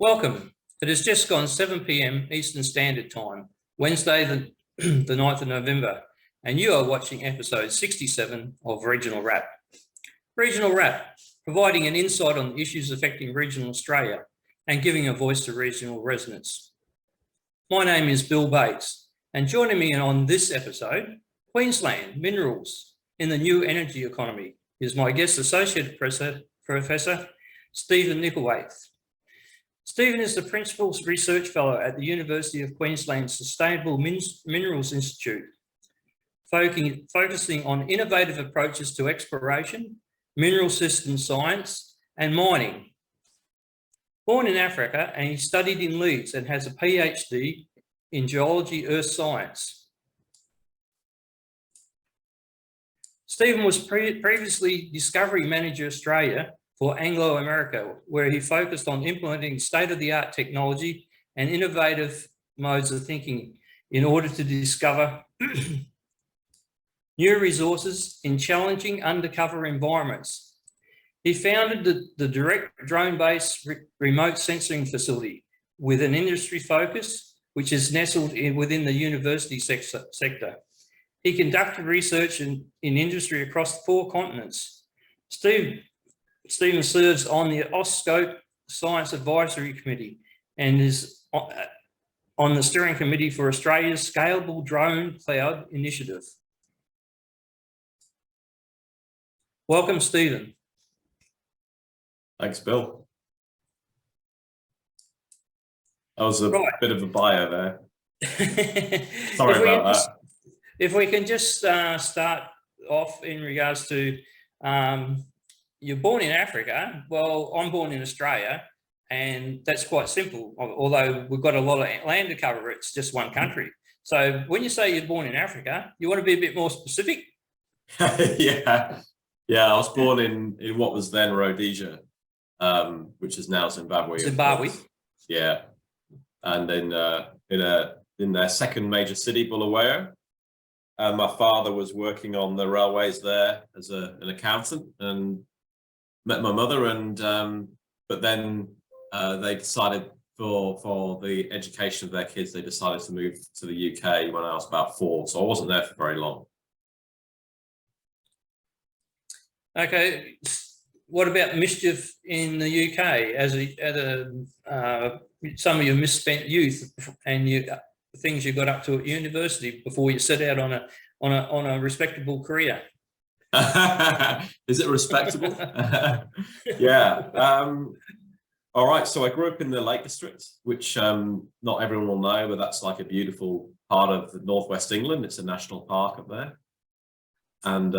Welcome. It has just gone 7 p.m. Eastern Standard Time, Wednesday the 9th of November, and you are watching episode 67 of Regional Wrap. Regional Wrap, providing an insight on issues affecting regional Australia and giving a voice to regional residents. My name is Bill Bates, and joining me on this episode, Queensland Minerals in the New Energy Economy, is my guest associate professor, Stephen Micklethwaite. Stephen is the Principal Research Fellow at the University of Queensland Sustainable Minerals Institute, focusing on innovative approaches to exploration, mineral system science and mining. Born in Africa, and he studied in Leeds and has a PhD in geology earth science. Stephen was previously Discovery Manager Australia for Anglo America, where he focused on implementing state-of-the-art technology and innovative modes of thinking in order to discover new resources in challenging undercover environments. He founded the direct drone-based remote sensing facility with an industry focus, which is nestled within the university sector. He conducted research in industry across 4 continents. Stephen serves on the AusScope Science Advisory Committee and is on the steering committee for Australia's Scalable Drone Cloud Initiative. Welcome, Stephen. Thanks, Bill. That was a bit of a bio there. Sorry about that. If we can just start off in regards to you're born in Africa. Well, I'm born in Australia, and that's quite simple. Although we've got a lot of land to cover, it's just one country. So when you say you're born in Africa, you want to be a bit more specific? Yeah, I was born in what was then Rhodesia, which is now Zimbabwe. Zimbabwe. Yeah, and in their second major city, Bulawayo. My father was working on the railways there as an accountant, and met my mother, and but then they decided for the education of their kids, they decided to move to the UK when I was about 4, so I wasn't there for very long. Okay, what about mischief in the UK as some of your misspent youth and things you got up to at university before you set out on a respectable career? Is it respectable? Yeah. All right. So I grew up in the Lake District, which not everyone will know, but that's like a beautiful part of northwest England. It's a national park up there. And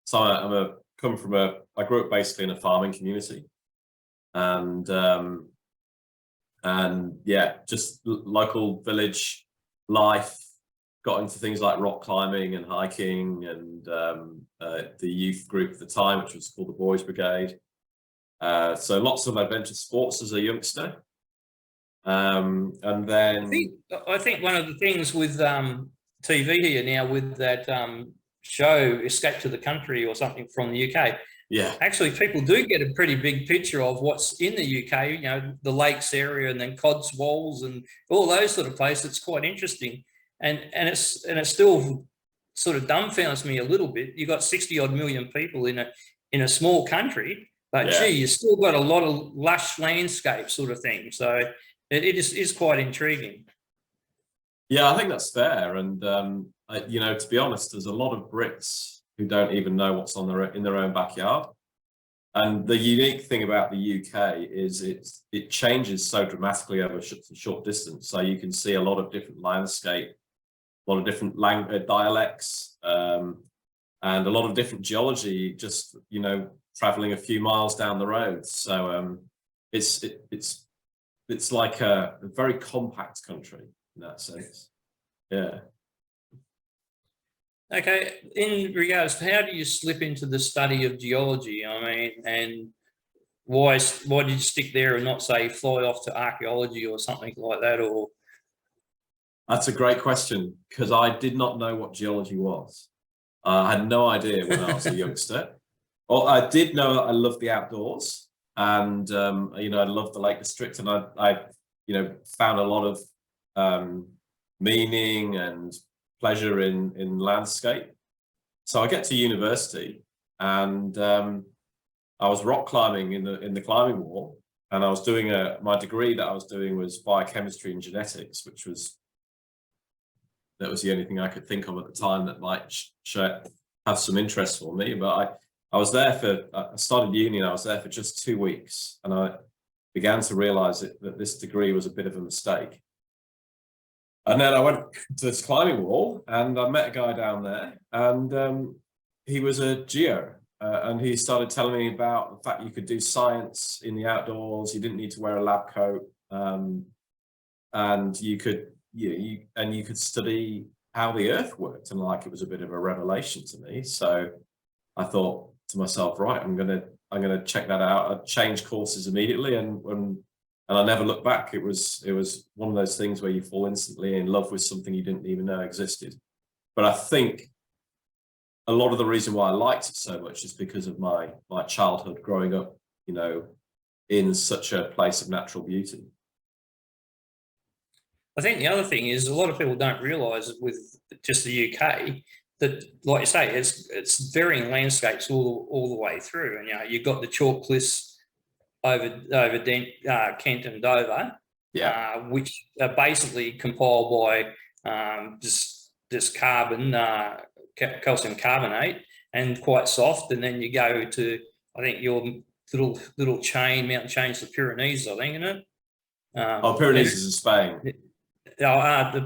so I grew up basically in a farming community, and yeah, just local village life. Got into things like rock climbing and hiking, and the youth group at the time, which was called the Boys Brigade. So lots of adventure sports as a youngster. And then I think one of the things with TV here now, with that show Escape to the Country or something from the UK, yeah, actually people do get a pretty big picture of what's in the UK, you know, the lakes area and then Cotswolds and all those sort of places. It's quite interesting. And it still sort of dumbfounds me a little bit. You've got 60 odd million people in a small country, but yeah, gee, you still got a lot of lush landscape sort of thing. So it is quite intriguing. Yeah, I think that's fair. And you know, to be honest, there's a lot of Brits who don't even know what's in their own backyard. And the unique thing about the UK is it changes so dramatically over a short distance. So you can see a lot of different landscape, a lot of different dialects, and a lot of different geology, just, you know, traveling a few miles down the road. So it's like a very compact country in that sense. Yeah. Okay, in regards to how do you slip into the study of geology? I mean, and why did you stick there and not say fly off to archaeology or something like that? Or that's a great question, because I did not know what geology was. I had no idea when I was a youngster. Well, I did know I loved the outdoors, and you know, I love the Lake District, and I you know, found a lot of meaning and pleasure in landscape. So I get to university, and I was rock climbing in the climbing wall, and I was doing my degree that I was doing was biochemistry and genetics, which was the only thing I could think of at the time that might have some interest for me. But I was there I started uni, and I was there for just 2 weeks, and I began to realize that this degree was a bit of a mistake. And then I went to this climbing wall, and I met a guy down there, and he was a geo, and he started telling me about the fact you could do science in the outdoors. You didn't need to wear a lab coat, and you could you could study how the Earth worked, and like, it was a bit of a revelation to me. So I thought to myself, right, I'm gonna check that out. I changed courses immediately, and I never looked back. It was one of those things where you fall instantly in love with something you didn't even know existed. But I think a lot of the reason why I liked it so much is because of my childhood growing up, you know, in such a place of natural beauty. I think the other thing is, a lot of people don't realise with just the UK that, like you say, it's varying landscapes all the way through. And you know, you've got the chalk cliffs over Kent and Dover, which are basically compiled by just carbon, calcium carbonate, and quite soft. And then you go to, I think, your little mountain chains, the Pyrenees, I think, isn't it? Pyrenees is in Spain. The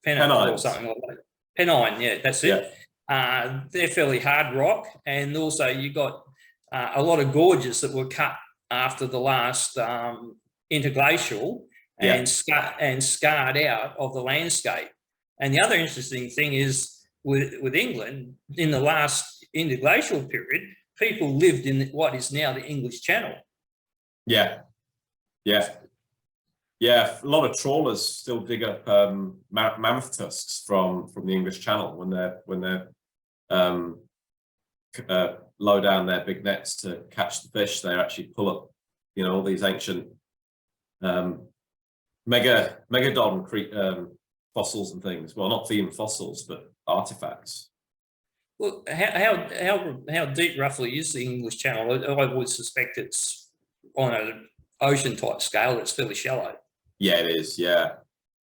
Pennine or something like that. Pennine, yeah, that's it. Yeah. They're fairly hard rock, and also you got a lot of gorges that were cut after the last interglacial and scarred out of the landscape. And the other interesting thing is, with England, in the last interglacial period, people lived in what is now the English Channel. Yeah, a lot of trawlers still dig up mammoth tusks from the English Channel when they're low down their big nets to catch the fish. They actually pull up, you know, all these ancient megalodon fossils and things. Well, not even fossils, but artifacts. Well, how deep roughly is the English Channel? I would suspect it's on an ocean type scale. It's fairly shallow. Yeah, it is. Yeah.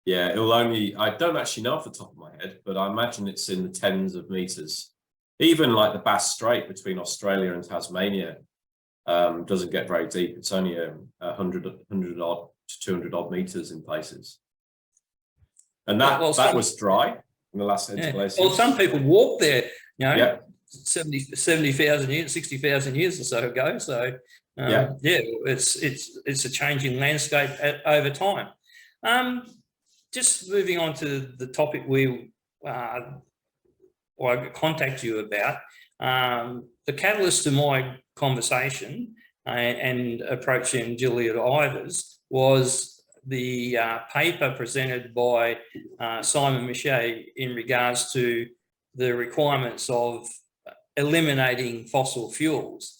It'll only, I don't actually know off the top of my head, but I imagine it's in the tens of meters. Even like the Bass Strait between Australia and Tasmania doesn't get very deep. It's only 100 odd to 200 odd meters in places. And that was dry in the last interglacial. Well, some people walked there, you know, 70,000 years, 60,000 years or so ago. So it's a changing landscape over time. Just moving on to the topic I contact you about, the catalyst to my conversation and approaching Juliet Ivers was the paper presented by Simon Miche in regards to the requirements of eliminating fossil fuels,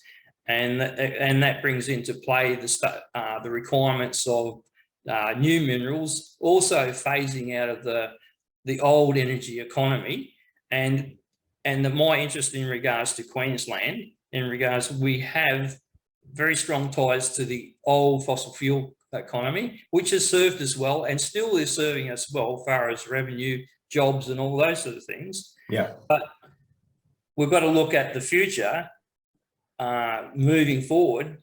and that brings into play the requirements of new minerals, also phasing out of the old energy economy, and my interest in regards to Queensland, we have very strong ties to the old fossil fuel economy, which has served us well and still is serving us well as far as revenue, jobs, and all those sort of things. Yeah. But we've got to look at the future, moving forward.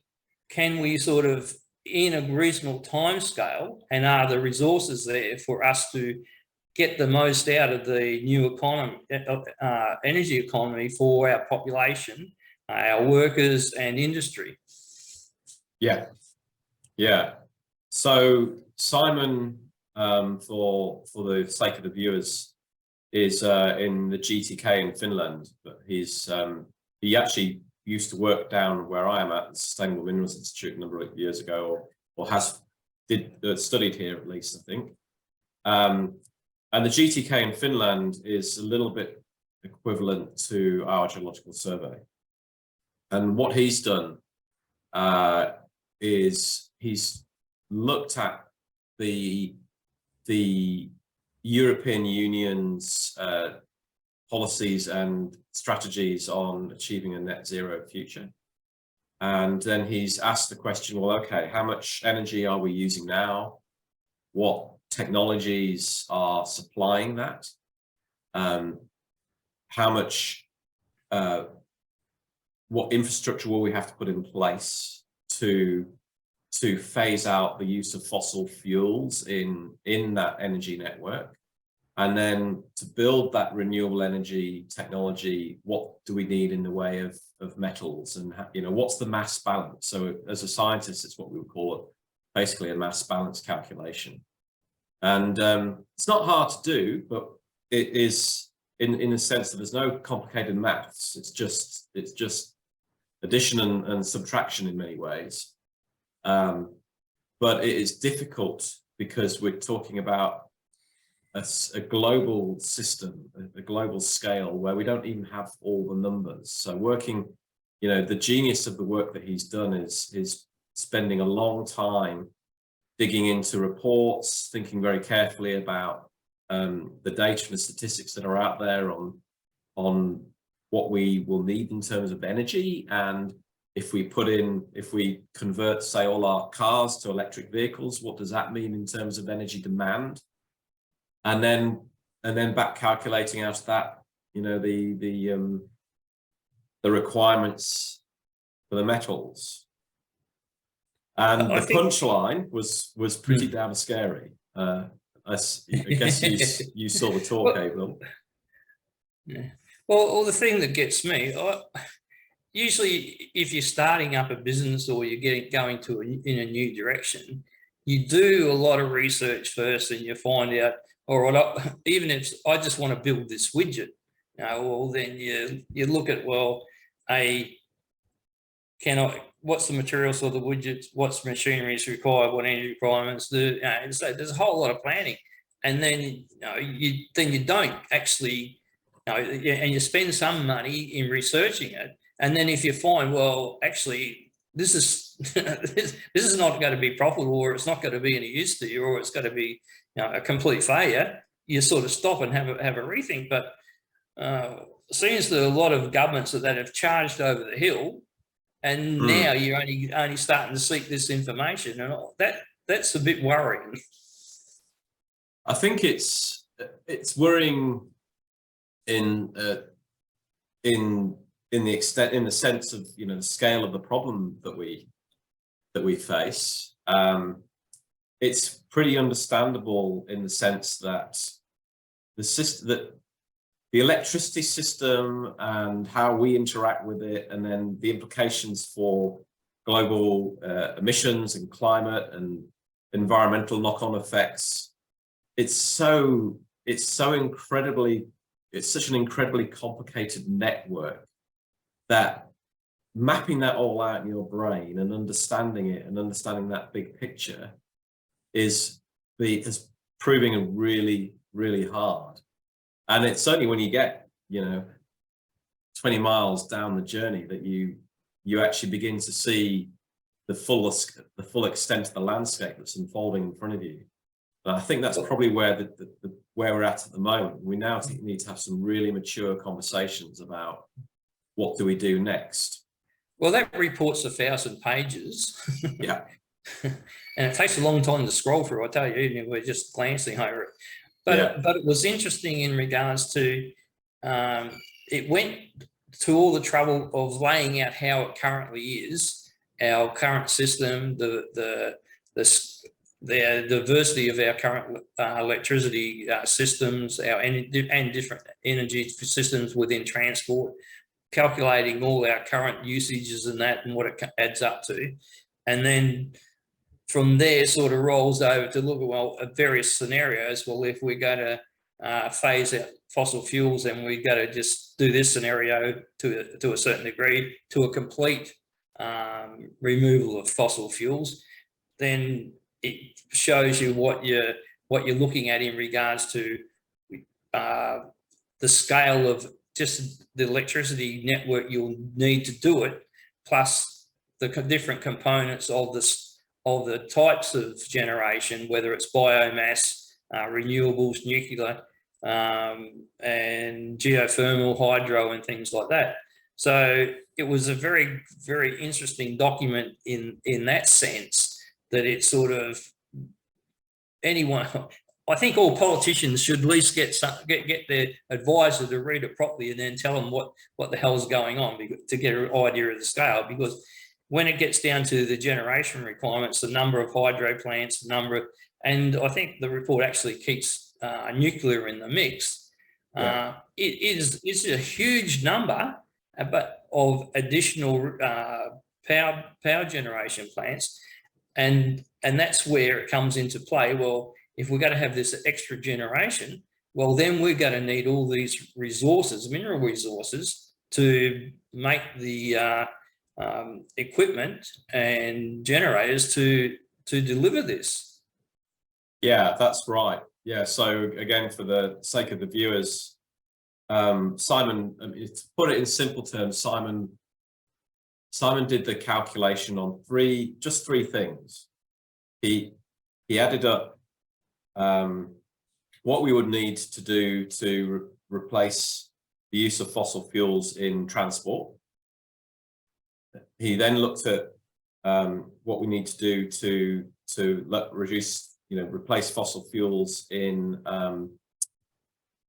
Can we sort of, in a reasonable time scale, and are the resources there for us to get the most out of the new economy, energy economy, for our population, our workers, and industry? Yeah. So Simon, for the sake of the viewers, is in the GTK in Finland, but he actually used to work down where I am at the Sustainable Minerals Institute a number of years ago, or studied here at least, I think. And the GTK in Finland is a little bit equivalent to our Geological Survey. And what he's done is he's looked at the European Union's policies and strategies on achieving a net zero future. And then he's asked the question, well, okay, how much energy are we using now? What technologies are supplying that? How much, what infrastructure will we have to put in place to phase out the use of fossil fuels in that energy network? And then to build that renewable energy technology, what do we need in the way of metals? And what's the mass balance? So as a scientist, it's what we would call it, basically a mass balance calculation. And it's not hard to do, but it is in the sense that there's no complicated maths. It's just addition and subtraction in many ways. But it is difficult because we're talking about a global system, a global scale where we don't even have all the numbers. So working, the genius of the work that he's done is spending a long time digging into reports, thinking very carefully about the data and the statistics that are out there on what we will need in terms of energy. And if we convert, say, all our cars to electric vehicles, what does that mean in terms of energy demand? And then back calculating out of that, the requirements for the metals. And the punchline was pretty damn scary. I guess you saw the talk, Gabriel. Yeah. Well, the thing that gets me, usually if you're starting up a business or you're going in a new direction, you do a lot of research first, and you find out, even if I just want to build this widget, well, then you look at, what's the materials for the widgets, what's machinery is required, what energy requirements do. So there's a whole lot of planning, and then you don't actually, and you spend some money in researching it, and then if you find, actually this is this is not going to be profitable, or it's not going to be any use to you, or it's going to be a complete failure, you sort of stop and have a rethink. But it seems that a lot of governments that have charged over the hill, and now you're only starting to seek this information, and that's a bit worrying. I think it's worrying in the sense of the scale of the problem that we face. It's pretty understandable in the sense that the electricity system and how we interact with it, and then the implications for global emissions and climate and environmental knock-on effects. It's such an incredibly complicated network that mapping that all out in your brain and understanding it and understanding that big picture is proving really, really hard. And it's only when you get 20 miles down the journey that you actually begin to see the full extent of the landscape that's unfolding in front of you. And I think that's probably where we're at the moment. We now need to have some really mature conversations about what do we do next. Well, that report's 1,000 pages. Yeah. And it takes a long time to scroll through, I tell you, even if we're just glancing over it. But it was interesting in regards to, it went to all the trouble of laying out how it currently is, our current system, the diversity of our current electricity systems, and different energy systems within transport, calculating all our current usages and what it adds up to. And then from there sort of rolls over to look at various scenarios. Well, if we're going to phase out fossil fuels, and we've got to just do this scenario to a certain degree, to a complete removal of fossil fuels, then it shows you what you're looking at in regards to the scale of just the electricity network you'll need to do it, plus the different components of the types of generation, whether it's biomass, renewables, nuclear, and geothermal, hydro, and things like that. So it was a very, very interesting document in that sense, that it sort of, anyone, I think all politicians should at least get their advisor to read it properly and then tell them what the hell's going on, to get an idea of the scale. Because when it gets down to the generation requirements, the number of hydro plants, and I think the report actually keeps nuclear in the mix. Yeah. It's a huge number, but of additional power generation plants, and that's where it comes into play. Well, if we're going to have this extra generation, well, then we're going to need all these resources, mineral resources, to make the equipment and generators to deliver this. Yeah, that's right. Yeah, so again, for the sake of the viewers, Simon, to put it in simple terms, Simon did the calculation on just three things. He added up what we would need to do to replace the use of fossil fuels in transport. He then looked at what we need to do to reduce, replace fossil fuels in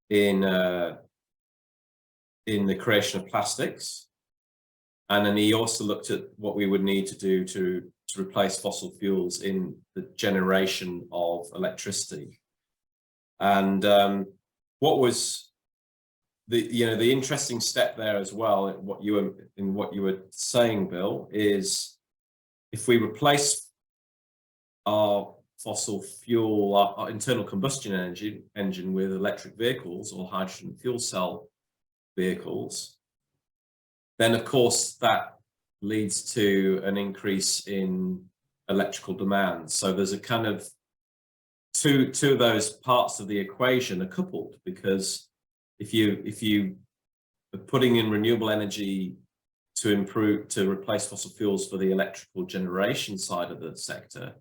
the creation of plastics. And then he also looked at what we would need to do to replace fossil fuels in the generation of electricity. And what was the interesting step there as well, what you were saying, Bill, is if we replace our fossil fuel, our internal combustion engine with electric vehicles or hydrogen fuel cell vehicles, then of course that leads to an increase in electrical demand. So there's a kind of two of those parts of the equation are coupled, because if you are putting in renewable energy to replace fossil fuels for the electrical generation side of the sector,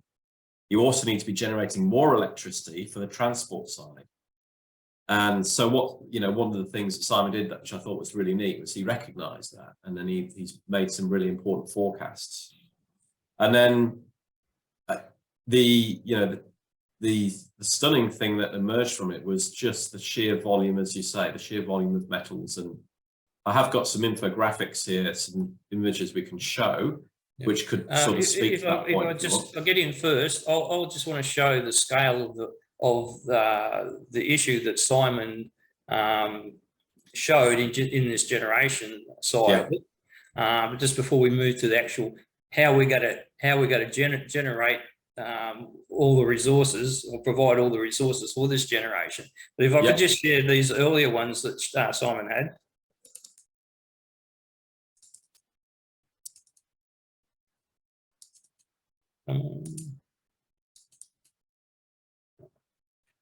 you also need to be generating more electricity for the transport side. And so one of the things that Simon did, which I thought was really neat, was he recognized that, and then he's made some really important forecasts. And then the stunning thing that emerged from it was just the sheer volume, as you say, the sheer volume of metals. And I have got some infographics here, some images we can show, which could sort of speak to that point. I'll get in first. I'll just want to show the scale of the issue that Simon showed in this generation side of it. But just before we move to the actual how we're going to generate all the resources, or provide all the resources for this generation. But if I could just share these earlier ones that Simon had.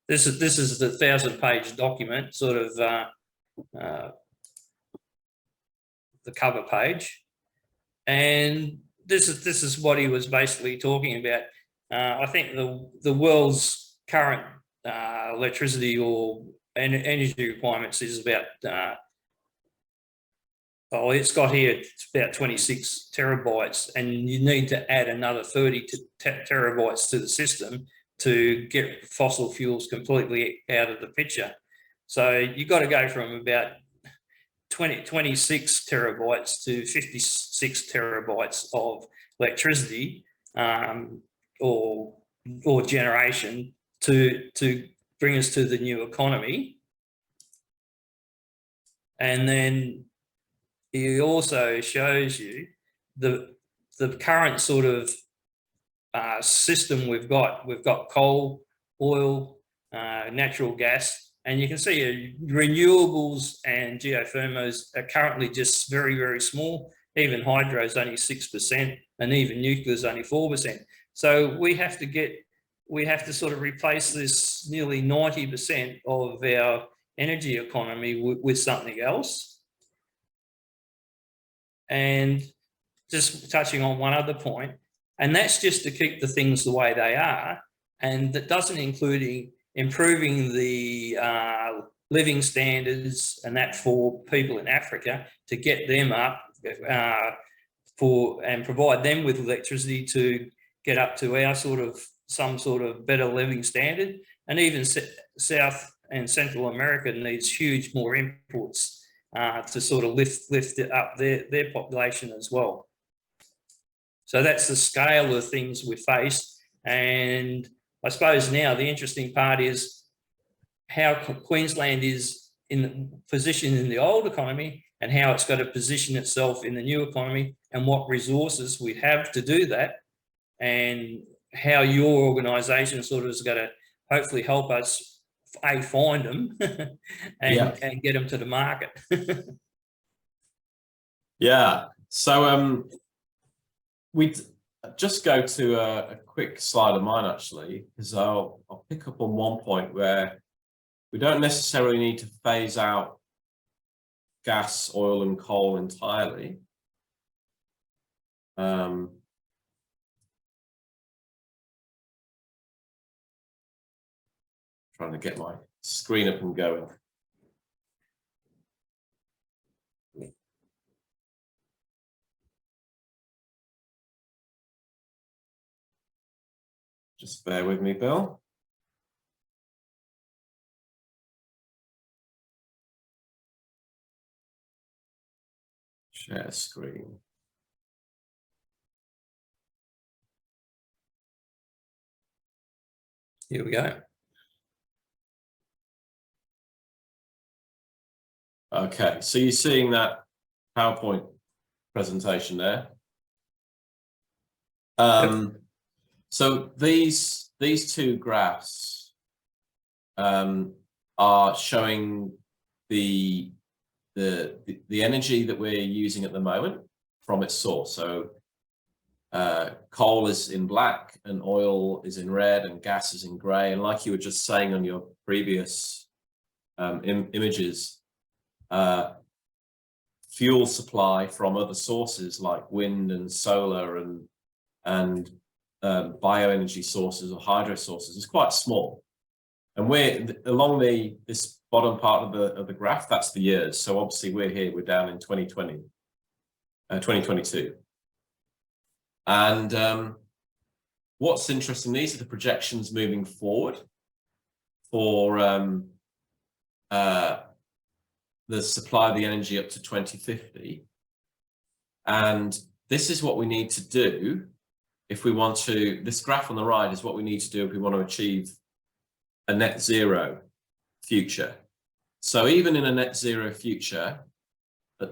This is the 1,000-page document, sort of the cover page, and this is what he was basically talking about. I think the world's current electricity or energy requirements is about it's got here, it's about 26 terabytes, and you need to add another 30 terabytes to the system to get fossil fuels completely out of the picture. So you've got to go from about 26 terabytes to 56 terabytes of electricity or generation to bring us to the new economy. And then he also shows you the current sort of system we've got. We've got coal, oil, natural gas, and you can see renewables and geothermals are currently just very, very small. Even hydro is only 6%, and even nuclear is only 4%. So we have to sort of replace this nearly 90% of our energy economy with something else. And just touching on one other point, and that's just to keep the things the way they are, and that doesn't include improving the living standards and that for people in Africa to get them up and provide them with electricity to get up to our some sort of better living standard. And even South and Central America needs huge more imports to sort of lift it up their population as well. So that's the scale of things we face. And I suppose now the interesting part is how Queensland is in the position in the old economy and how it's got to position itself in the new economy and what resources we have to do that, and how your organisation sort of is going to hopefully help us find them and get them to the market. Yeah. So we just go to a quick slide of mine, actually, because I'll pick up on one point where we don't necessarily need to phase out gas, oil, and coal entirely. Trying to get my screen up and going. Just bear with me, Bill. Share screen. Here we go. Okay, so you're seeing that PowerPoint presentation there. So these two graphs are showing the energy that we're using at the moment from its source. So coal is in black and oil is in red and gas is in grey. And like you were just saying on your previous images, fuel supply from other sources like wind and solar and bioenergy sources or hydro sources is quite small. And we're along this bottom part of the graph, that's the years. So obviously we're down in 2022. And what's interesting, these are the projections moving forward for the supply of the energy up to 2050. And this is what we need to do if we want to, this graph on the right is what we need to do if we want to achieve a net zero future. So even in a net zero future,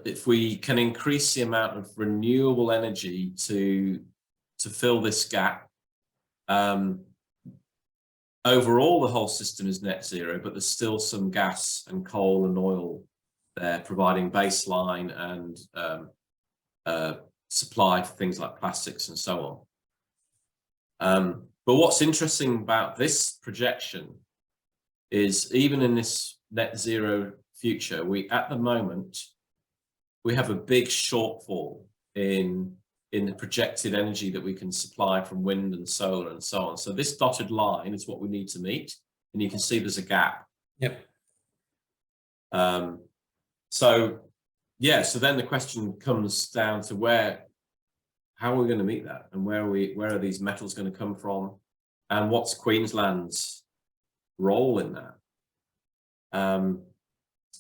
if we can increase the amount of renewable energy to fill this gap, overall the whole system is net zero, but there's still some gas and coal and oil there providing baseline and supply for things like plastics and so on. But what's interesting about this projection is even in this net zero future, at the moment, we have a big shortfall in the projected energy that we can supply from wind and solar and so on. So this dotted line is what we need to meet, and you can see there's a gap. Yep. So yeah, so then the question comes down to how are we going to meet that, and where are these metals going to come from, and what's Queensland's role in that?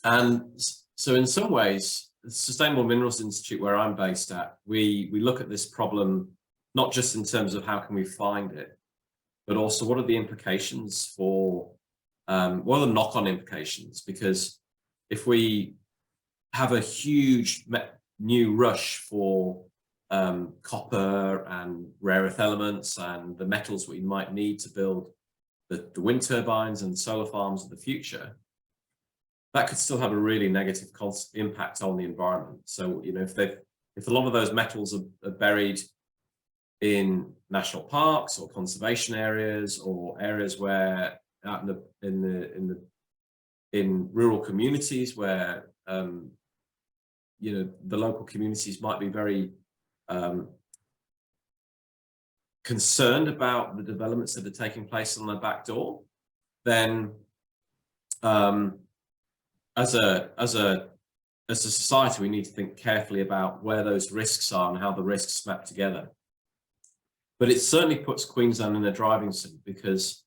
And so in some ways, the Sustainable Minerals Institute, where I'm based at, we look at this problem not just in terms of how can we find it, but also what are the implications for what are the knock-on implications? Because if we have a huge new rush for copper and rare earth elements and the metals we might need to build the wind turbines and solar farms of the future, that could still have a really negative impact on the environment. So, you know, if a lot of those metals are buried in national parks or conservation areas or areas where out in rural communities where you know, the local communities might be very concerned about the developments that are taking place on their back door, then as a society, we need to think carefully about where those risks are and how the risks map together. But it certainly puts Queensland in a driving seat, because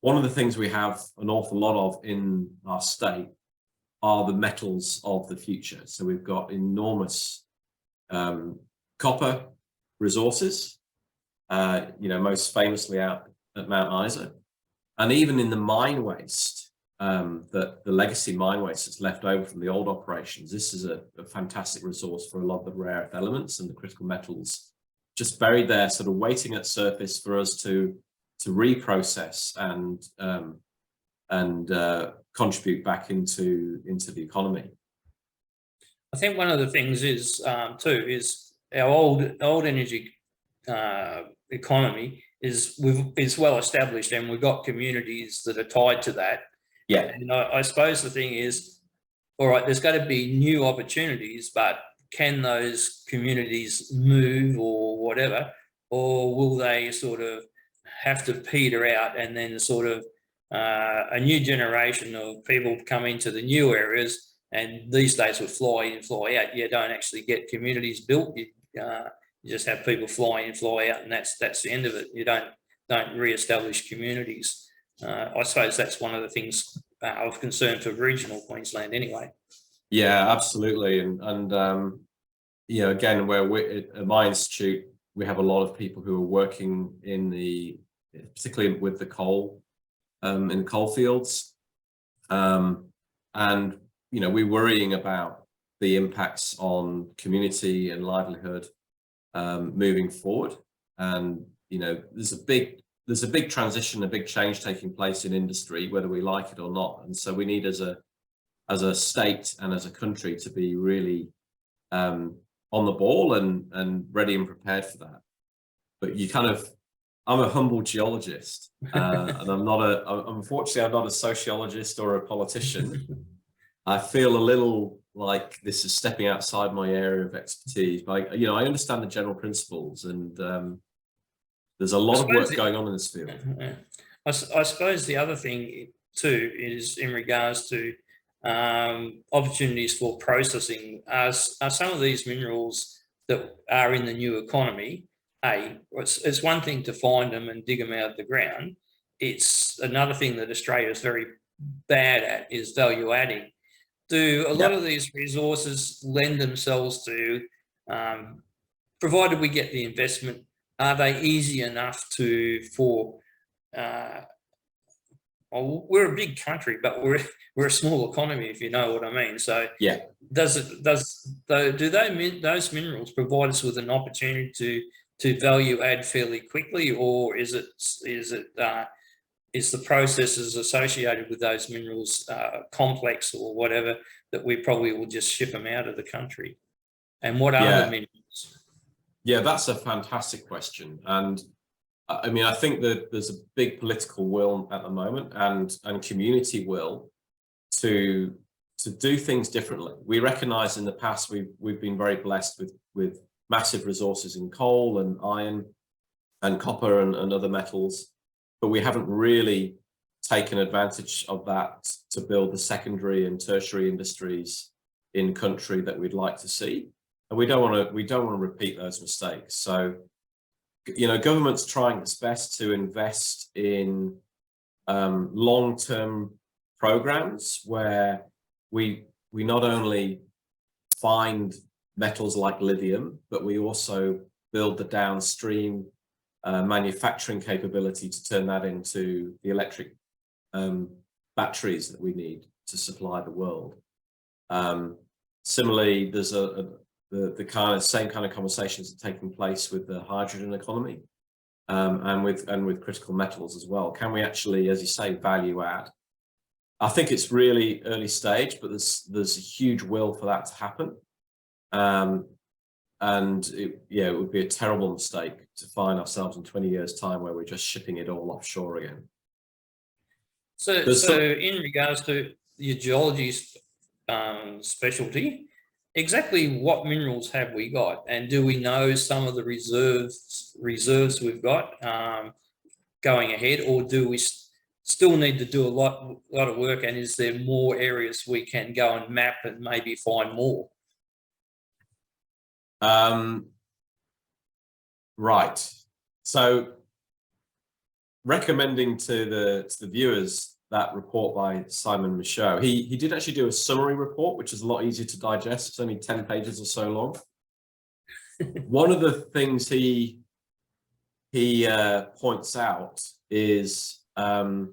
one of the things we have an awful lot of in our state are the metals of the future. So we've got enormous copper resources, most famously out at Mount Isa. And even in the mine waste, the legacy mine waste that's left over from the old operations, this is a fantastic resource for a lot of the rare earth elements and the critical metals just buried there, sort of waiting at surface for us to reprocess and contribute back into the economy. I think one of the things is too is our old energy economy is well established, and we've got communities that are tied to that. Yeah. And I suppose the thing is, all right, there's got to be new opportunities, but can those communities move or whatever, or will they sort of have to peter out, and then sort of a new generation of people come into the new areas, and these days would fly in, fly out. You don't actually get communities built. You just have people fly in, fly out, and that's the end of it. You don't re-establish communities. I suppose that's one of the things of concern for regional Queensland anyway. Yeah, absolutely. And again, at my institute, we have a lot of people who are working particularly with the coal, in coal fields. And, we're worrying about the impacts on community and livelihood moving forward. And, there's a big transition, a big change taking place in industry, whether we like it or not. And so we need, as a state and as a country, to be really on the ball and ready and prepared for that. But I'm a humble geologist, and unfortunately, I'm not a sociologist or a politician. I feel a little like this is stepping outside my area of expertise, but I understand the general principles, and there's a lot of work going on in this field. I suppose the other thing too is in regards to opportunities for processing. Are some of these minerals that are in the new economy, it's one thing to find them and dig them out of the ground. It's another thing that Australia is very bad at, is value adding. Do a lot of these resources lend themselves to, provided we get the investment, are they easy enough we're a big country, but we're a small economy, if you know what I mean. So yeah, do those minerals provide us with an opportunity to value add fairly quickly, or is the processes associated with those minerals complex or whatever, that we probably will just ship them out of the country? And what are the minerals? Yeah, that's a fantastic question. And I think that there's a big political will at the moment and community will to do things differently. We recognize in the past we've been very blessed with massive resources in coal and iron and copper and other metals, but we haven't really taken advantage of that to build the secondary and tertiary industries in country that we'd like to see. And we don't want to repeat those mistakes. So, government's trying its best to invest in long-term programs where we not only find metals like lithium, but we also build the downstream manufacturing capability to turn that into the electric batteries that we need to supply the world. Similarly, there's the same kind of conversations are taking place with the hydrogen economy, and with critical metals as well. Can we actually, as you say, value add? I think it's really early stage, but there's a huge will for that to happen. And it would be a terrible mistake to find ourselves in 20 years' time where we're just shipping it all offshore again. So in regards to your geology specialty, exactly what minerals have we got, and do we know some of the reserves we've got going ahead, or do we still need to do a lot of work? And is there more areas we can go and map and maybe find more? Right. So recommending to the viewers that report by Simon Michaud. He did actually do a summary report, which is a lot easier to digest. It's only 10 pages or so long. One of the things he points out is that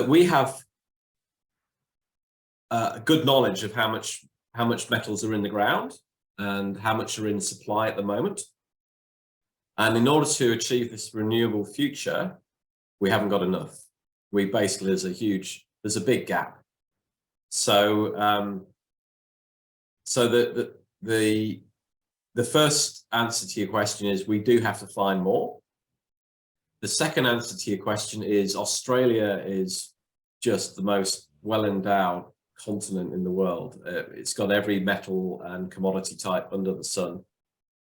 we have a good knowledge of how much metals are in the ground and how much are in supply at the moment. And in order to achieve this renewable future, we haven't got enough. We basically, there's a big gap. So, so the first answer to your question is we do have to find more. The second answer to your question is Australia is just the most well-endowed continent in the world. It's got every metal and commodity type under the sun.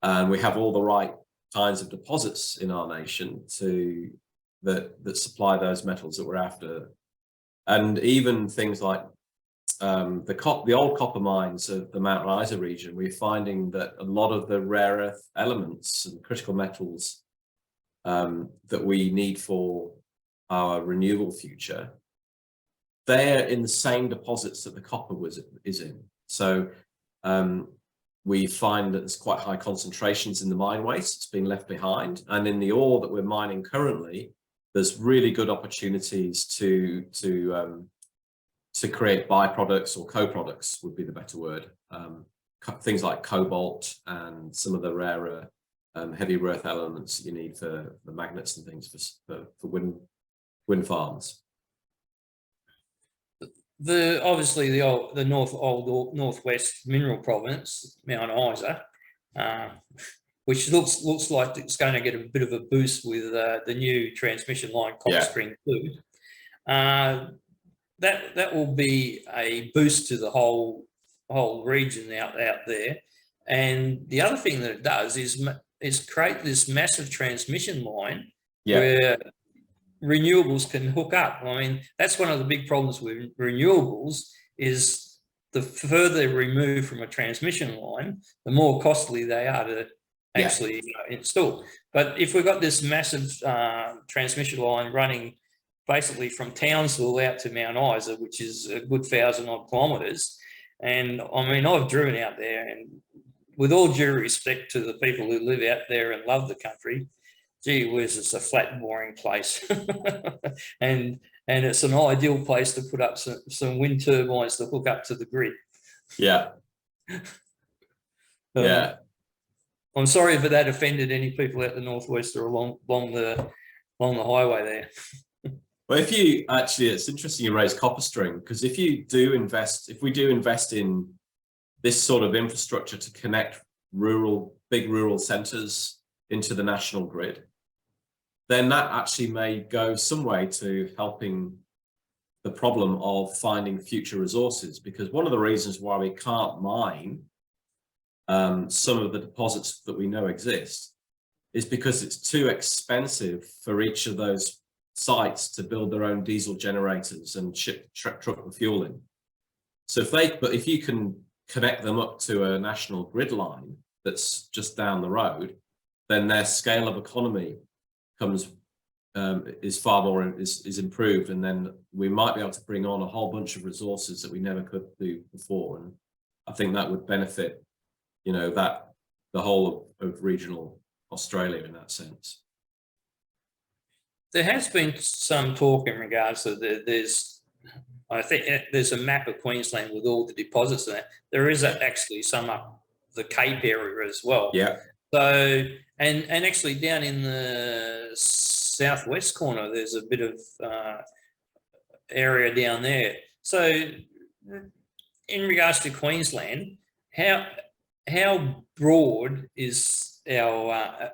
And we have all the right kinds of deposits in our nation that supply those metals that we're after. And even things like the old copper mines of the Mount Isa region, we're finding that a lot of the rare earth elements and critical metals that we need for our renewable future, they're in the same deposits that the copper is in. So we find that there's quite high concentrations in the mine waste. It's been left behind. And in the ore that we're mining currently, there's really good opportunities to create byproducts, or co-products would be the better word. Things like cobalt and some of the rarer heavy rare earth elements you need for the magnets and things for wind farms. Obviously the northwest mineral province, Mount Isa, which looks like it's going to get a bit of a boost with the new transmission line, Copper String 2. That will be a boost to the whole region out there. And the other thing that it does is create this massive transmission line where renewables can hook up. I mean, that's one of the big problems with renewables, is the further removed from a transmission line, the more costly they are to actually install. But if we've got this massive transmission line running basically from Townsville out to Mount Isa, which is a good 1,000-odd kilometres, and I mean, I've driven out there, and with all due respect to the people who live out there and love the country, gee whiz, it's a flat, boring place. and it's an ideal place to put up some wind turbines to hook up to the grid. Yeah. I'm sorry if that offended any people out the northwest or along the highway there. Well, it's interesting you raise copper string, because if we do invest in this sort of infrastructure to connect big rural centres into the national grid, then that actually may go some way to helping the problem of finding future resources. Because one of the reasons why we can't mine some of the deposits that we know exist is because it's too expensive for each of those sites to build their own diesel generators and truck the fuel in. So if you can connect them up to a national grid line that's just down the road, then their scale of economy is far more is improved, and then we might be able to bring on a whole bunch of resources that we never could do before. And I think that would benefit, the whole of regional Australia in that sense. There has been some talk in regards to I think there's a map of Queensland with all the deposits in it. There is actually some up the Cape area as well. Yeah. So, and actually down in the southwest corner, there's a bit of area down there. So in regards to Queensland, how broad is the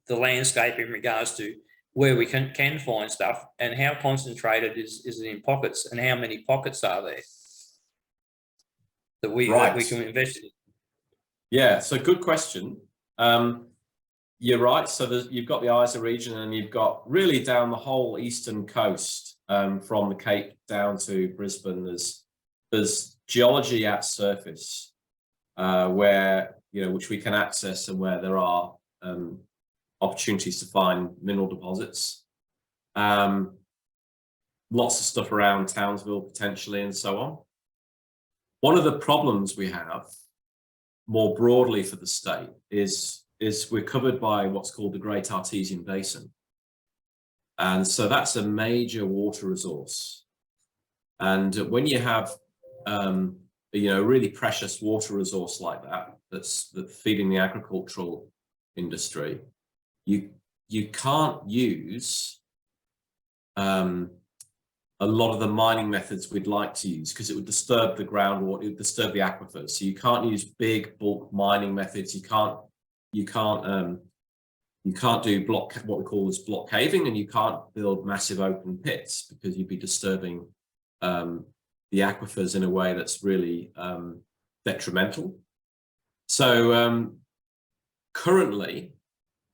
landscape in regards to where we can find stuff, and how concentrated is it in pockets, and how many pockets are there? that we Right. can invest in? Yeah, so good question. You're right. So you've got the Isa region, and you've got really down the whole eastern coast, from the Cape down to Brisbane. There's geology at surface, where, you know, which we can access, and where there are opportunities to find mineral deposits. Lots of stuff around Townsville potentially, and so on. One of the problems we have more broadly for the state is we're covered by what's called the Great Artesian Basin. And so that's a major water resource. And when you have you know, a really precious water resource like that, that's feeding the agricultural industry, you can't use a lot of the mining methods we'd like to use, because it would disturb the groundwater, it would disturb the aquifers. So you can't use big bulk mining methods. You can't do what we call as block caving, and you can't build massive open pits, because you'd be disturbing the aquifers in a way that's really detrimental. So currently,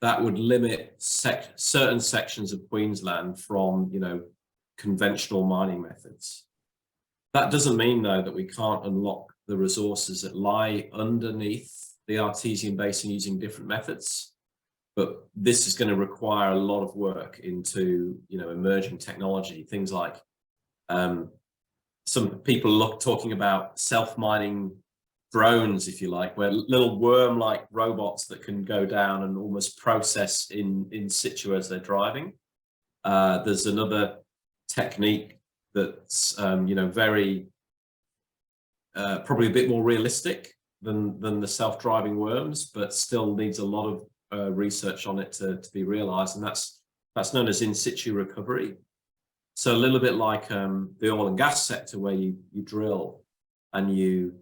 that would limit certain sections of Queensland from, you know, conventional mining methods. That doesn't mean, though, that we can't unlock the resources that lie underneath the Artesian Basin using different methods. But this is going to require a lot of work into, you know, emerging technology, things like some people talking about self-mining drones, if you like, where little worm-like robots that can go down and almost process in situ as they're driving. There's another technique that's you know, very probably a bit more realistic than the self-driving worms, but still needs a lot of research on it to be realized, and that's known as in situ recovery. So a little bit like the oil and gas sector, where you drill and you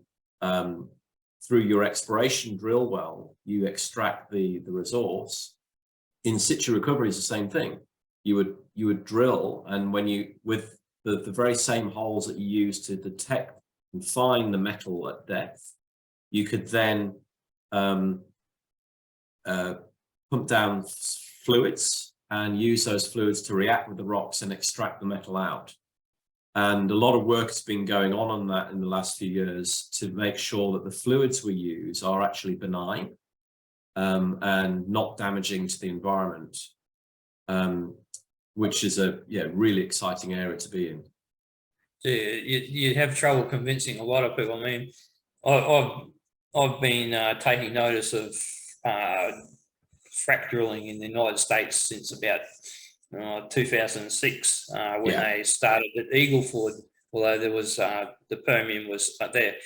through your exploration drill well, you extract the resource. In situ recovery is the same thing. You would drill, and when you, with the very same holes that you use to detect and find the metal at depth, you could then pump down fluids and use those fluids to react with the rocks and extract the metal out. And a lot of work has been going on that in the last few years to make sure that the fluids we use are actually benign and not damaging to the environment, which is a really exciting area to be in. So you have trouble convincing a lot of people. I mean, I've been taking notice of frack drilling in the United States since about 2006, when they started at Eagleford, although there was the Permian was there.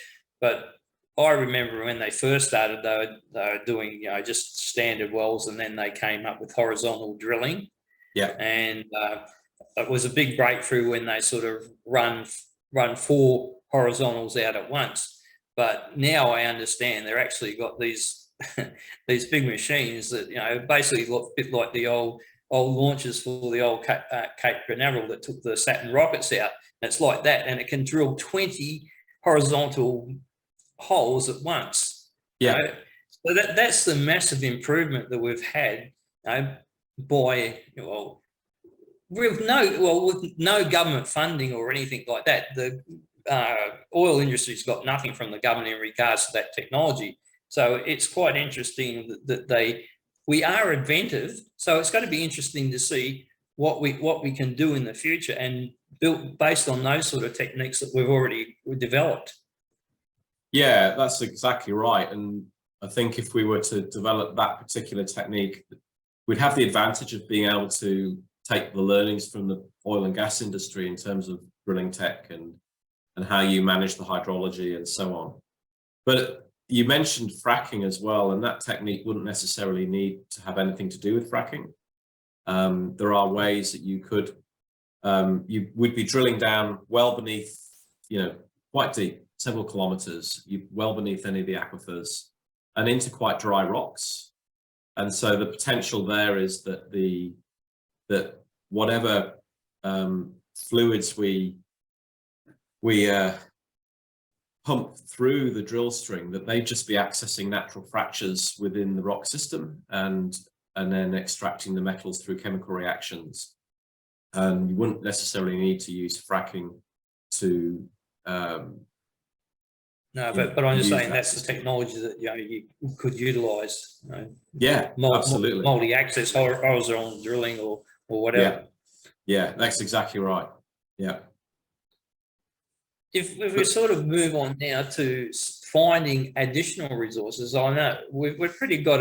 But I remember when they first started, they were doing, you know, just standard wells, and then they came up with horizontal drilling. Yeah. And it was a big breakthrough when they sort of run 4 horizontals out at once. But now I understand they're actually got these these big machines that, you know, basically look a bit like the old launches for the old Cape Canaveral that took the Saturn rockets out. And it's like that, and it can drill 20 horizontal holes at once. Yeah. You know? So that's the massive improvement that we've had, you know, by, with no government funding or anything like that. The oil industry's got nothing from the government in regards to that technology. So it's quite interesting that we are inventive. So it's going to be interesting to see what we can do in the future, and built based on those sort of techniques that we've already developed. Yeah, that's exactly right. And I think if we were to develop that particular technique, we'd have the advantage of being able to take the learnings from the oil and gas industry in terms of drilling tech and how you manage the hydrology and so on. But you mentioned fracking as well, and that technique wouldn't necessarily need to have anything to do with fracking. There are ways that you could, you would be drilling down well beneath, you know, quite deep, several kilometers, well beneath any of the aquifers and into quite dry rocks. And so the potential there is that whatever pump through the drill string, that they'd just be accessing natural fractures within the rock system and then extracting the metals through chemical reactions. And you wouldn't necessarily need to use fracking to no, but I'm just saying that's the technology that you could utilize. Yeah, absolutely. Multi-access horizontal drilling or whatever. Yeah, that's exactly right. Yeah. If we sort of move on now to finding additional resources, I know we've pretty got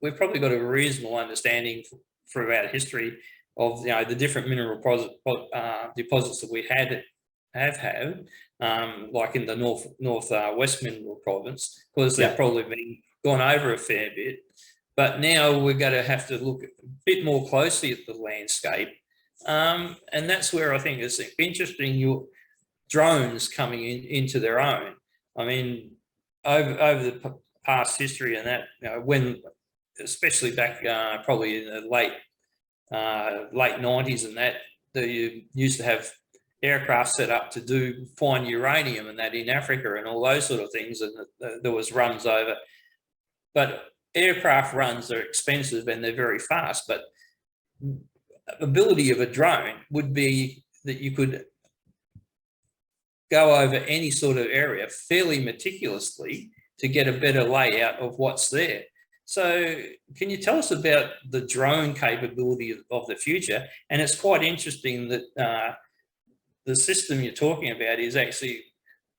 we've probably got a reasonable understanding throughout history of the different mineral deposits that we have had, like in the northwest mineral province, because they've probably been gone over a fair bit. But now we're going to have to look a bit more closely at the landscape, and that's where I think it's interesting. Your drones coming into their own. I mean, over the past history and that, when, especially back probably in the late 90s and that, you used to have aircraft set up to find uranium and that in Africa and all those sort of things, and there was runs over. But aircraft runs are expensive and they're very fast, but ability of a drone would be that you could go over any sort of area fairly meticulously to get a better layout of what's there. So can you tell us about the drone capability of the future? And it's quite interesting that the system you're talking about is actually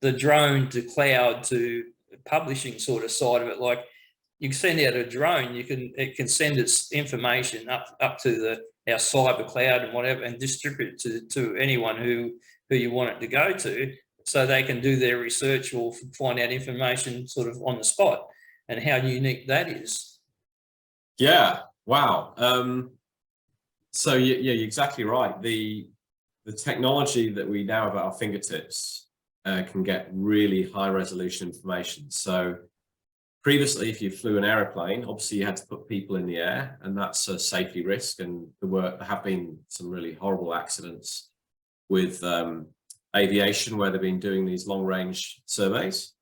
the drone to cloud to publishing sort of side of it. Like you can send out a drone, it can send its information up to our cyber cloud and whatever, and distribute it to anyone who you want it to go to, so they can do their research or find out information sort of on the spot. And how unique that is. Yeah. Wow. So yeah, you're exactly right. The technology that we now have at our fingertips can get really high resolution information. So previously, if you flew an aeroplane, obviously you had to put people in the air, and that's a safety risk. And there have been some really horrible accidents with aviation where they've been doing these long range surveys.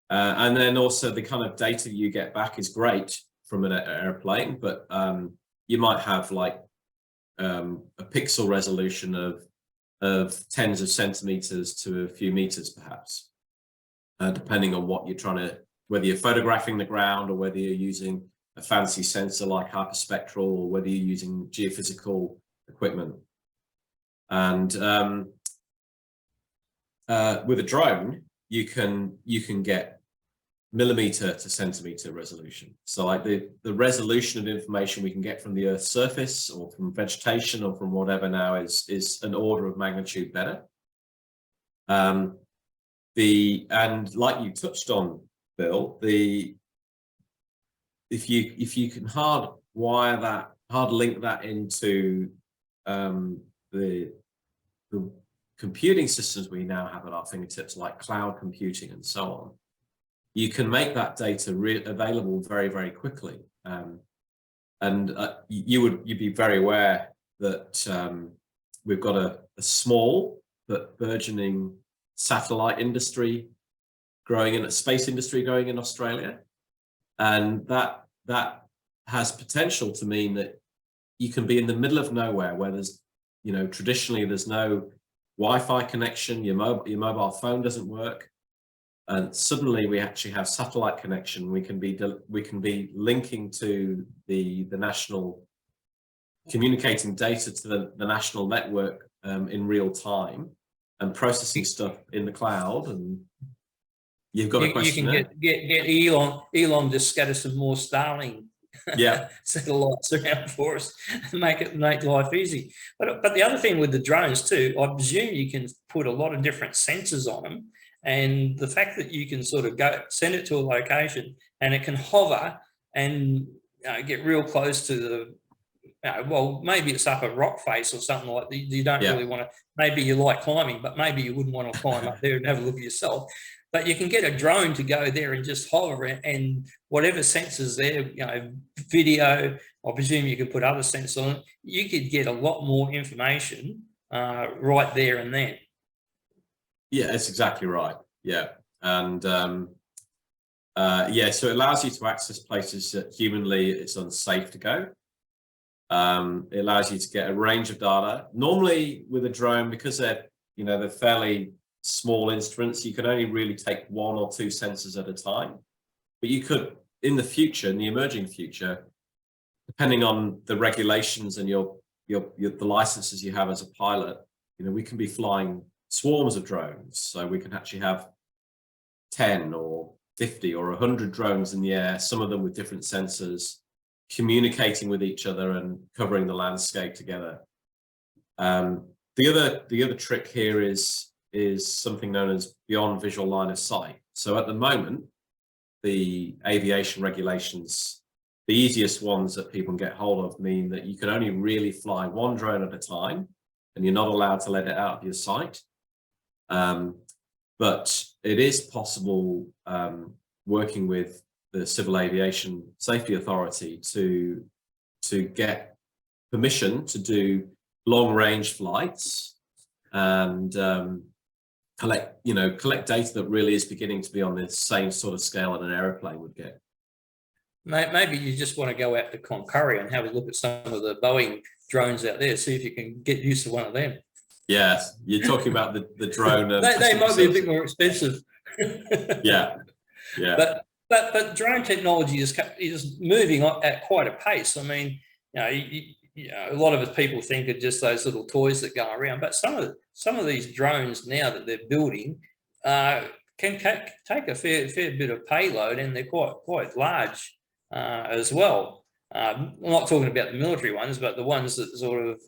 And then also the kind of data you get back is great from an airplane, but you might have like a pixel resolution of tens of centimeters to a few meters, perhaps, depending on what you're whether you're photographing the ground or whether you're using a fancy sensor like hyperspectral, or whether you're using geophysical equipment. And with a drone, you can get millimeter to centimeter resolution. So like the resolution of information we can get from the Earth's surface or from vegetation or from whatever now is an order of magnitude better. And like you touched on, Bill, if you can hard link that into the computing systems we now have at our fingertips, like cloud computing and so on, you can make that data available very, very quickly. You'd be very aware that we've got a small but burgeoning satellite industry space industry growing in Australia. And that has potential to mean that you can be in the middle of nowhere where there's, traditionally there's no Wi-Fi connection, your mobile phone doesn't work. And suddenly we actually have satellite connection. We can be linking to the national, communicating data to the national network in real time and processing stuff in the cloud. And you've got a question there. You can get Elon to scatter some more Starlink satellites around for us and make life easy. But the other thing with the drones too, I presume you can put a lot of different sensors on them. And the fact that you can sort of send it to a location and it can hover and get real close to well, maybe it's up a rock face or something like that. You don't really want to, maybe you like climbing, but maybe you wouldn't want to climb up there and have a look at yourself. But you can get a drone to go there and just hover, and whatever sensors there, video, I presume you can put other sensors on it. You could get a lot more information right there and then. Yeah, that's exactly right. Yeah. And so it allows you to access places that humanly it's unsafe to go. It allows you to get a range of data. Normally with a drone, because they're fairly small instruments, you can only really take 1 or 2 sensors at a time. But you could, in the future, in the emerging future, depending on the regulations and the licenses you have as a pilot, we can be flying swarms of drones. So we can actually have 10 or 50 or 100 drones in the air, some of them with different sensors, communicating with each other and covering the landscape together. The other trick here is something known as beyond visual line of sight. So at the moment, the aviation regulations, the easiest ones that people can get hold of, mean that you can only really fly 1 drone at a time, and you're not allowed to let it out of your sight. But it is possible, working with the Civil Aviation Safety Authority, to get permission to do long-range flights and collect data that really is beginning to be on the same sort of scale that an aeroplane would get. Maybe you just want to go out to Concordia and have a look at some of the Boeing drones out there, see if you can get used to one of them. Yes, you're talking about the drone. They might be a bit more expensive. Yeah. But drone technology is moving at quite a pace. I mean, a lot of people think of just those little toys that go around, but some of these drones now that they're building can take a fair bit of payload, and they're quite large as well. I'm not talking about the military ones, but the ones that sort of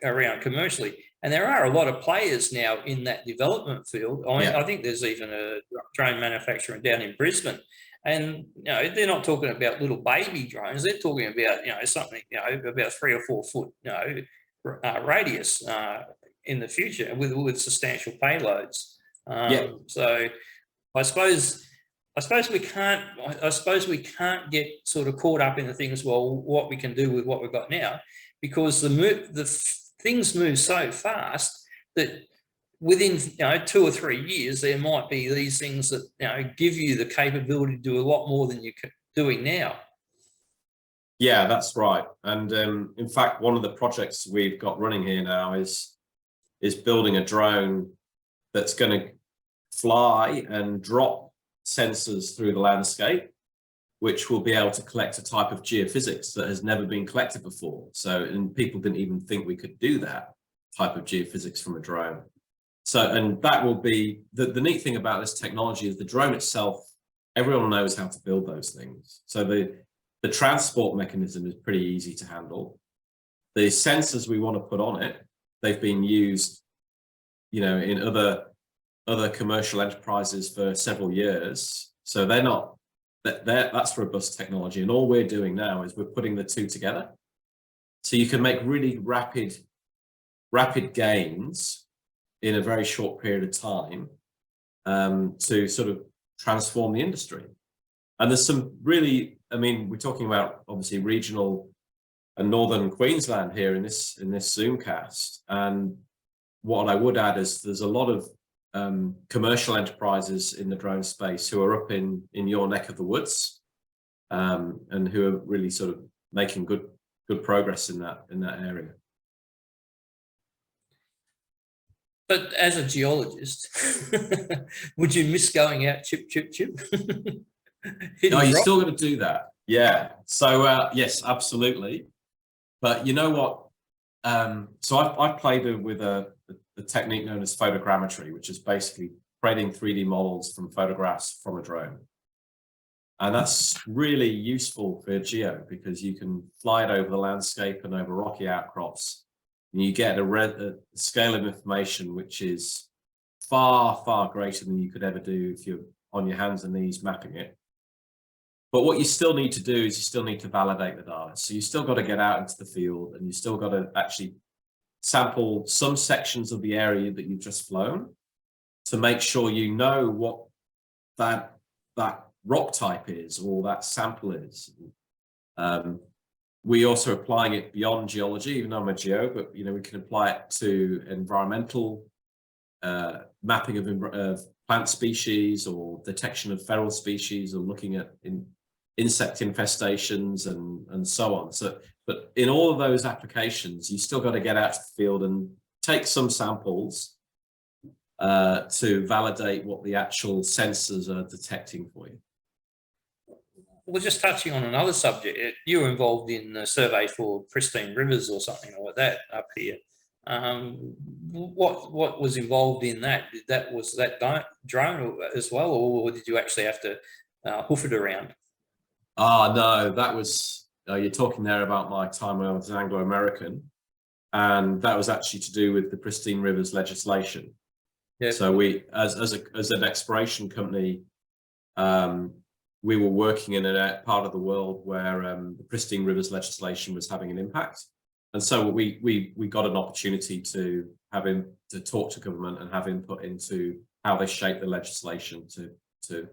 around commercially. And there are a lot of players now in that development field. I think there's even a drone manufacturer down in Brisbane. And they're not talking about little baby drones. They're talking about something about 3 or 4 foot radius in the future with substantial payloads. So I suppose we can't get sort of caught up in the things. Well, what we can do with what we've got now, because things move so fast that within 2 or 3 years, there might be these things that give you the capability to do a lot more than you're doing now. Yeah, that's right. And in fact, one of the projects we've got running here now is building a drone that's going to fly and drop sensors through the landscape, which will be able to collect a type of geophysics that has never been collected before. And people didn't even think we could do that type of geophysics from a drone. And that will be the neat thing about this technology is the drone itself, everyone knows how to build those things. So the transport mechanism is pretty easy to handle. The sensors we want to put on it, they've been used, in other commercial enterprises for several years. So that's robust technology. And all we're doing now is we're putting the two together. So you can make really rapid gains in a very short period of time to sort of transform the industry. And there's some really, we're talking about obviously regional and northern Queensland here in this Zoomcast. And what I would add is there's a lot of commercial enterprises in the drone space who are up in your neck of the woods, and who are really sort of making good progress in that area. But as a geologist, would you miss going out chip? No, you still got to do that. Yeah. So yes, absolutely. But you know what? So I played with a technique known as photogrammetry, which is basically creating 3D models from photographs from a drone. And that's really useful for geo because you can fly it over the landscape and over rocky outcrops. And you get a scale of information which is far, far greater than you could ever do if you're on your hands and knees mapping it. But what you still need to do is you still need to validate the data. So you still got to get out into the field and you still got to actually sample some sections of the area that you've just flown to make sure you know what that rock type is or that sample is. We also applying it beyond geology, even though I'm a geo, but we can apply it to environmental mapping of plant species or detection of feral species or looking at insect infestations and so on. So, but in all of those applications, you still got to get out to the field and take some samples to validate what the actual sensors are detecting for you. Well, just touching on another subject, you were involved in the survey for pristine rivers or something like that up here. What was involved in that? Was that drone as well, or did you actually have to hoof it around? No, that was, you're talking there about my time when I was Anglo-American, and that was actually to do with the pristine rivers legislation. Yeah. So we, as an exploration company, we were working in a part of the world where the pristine rivers legislation was having an impact, and so we got an opportunity to talk to government and have input into how they shape the legislation to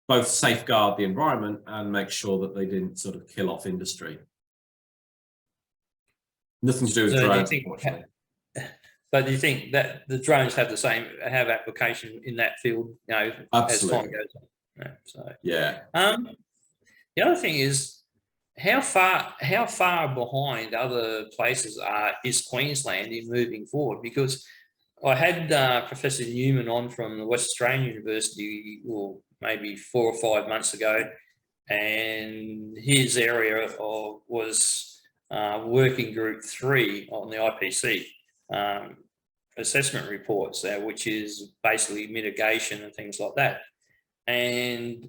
both safeguard the environment and make sure that they didn't sort of kill off industry. Nothing to do with drones, unfortunately. So do you think that the drones have application in that field, you know, Absolutely. as time goes on? Yeah, so yeah. The other thing is how far behind other places is Queensland in moving forward? Because I had Professor Newman on from the West Australian University, well, maybe 4 or 5 months ago, and his area was Working Group 3 on the IPC assessment reports, which is basically mitigation and things like that. And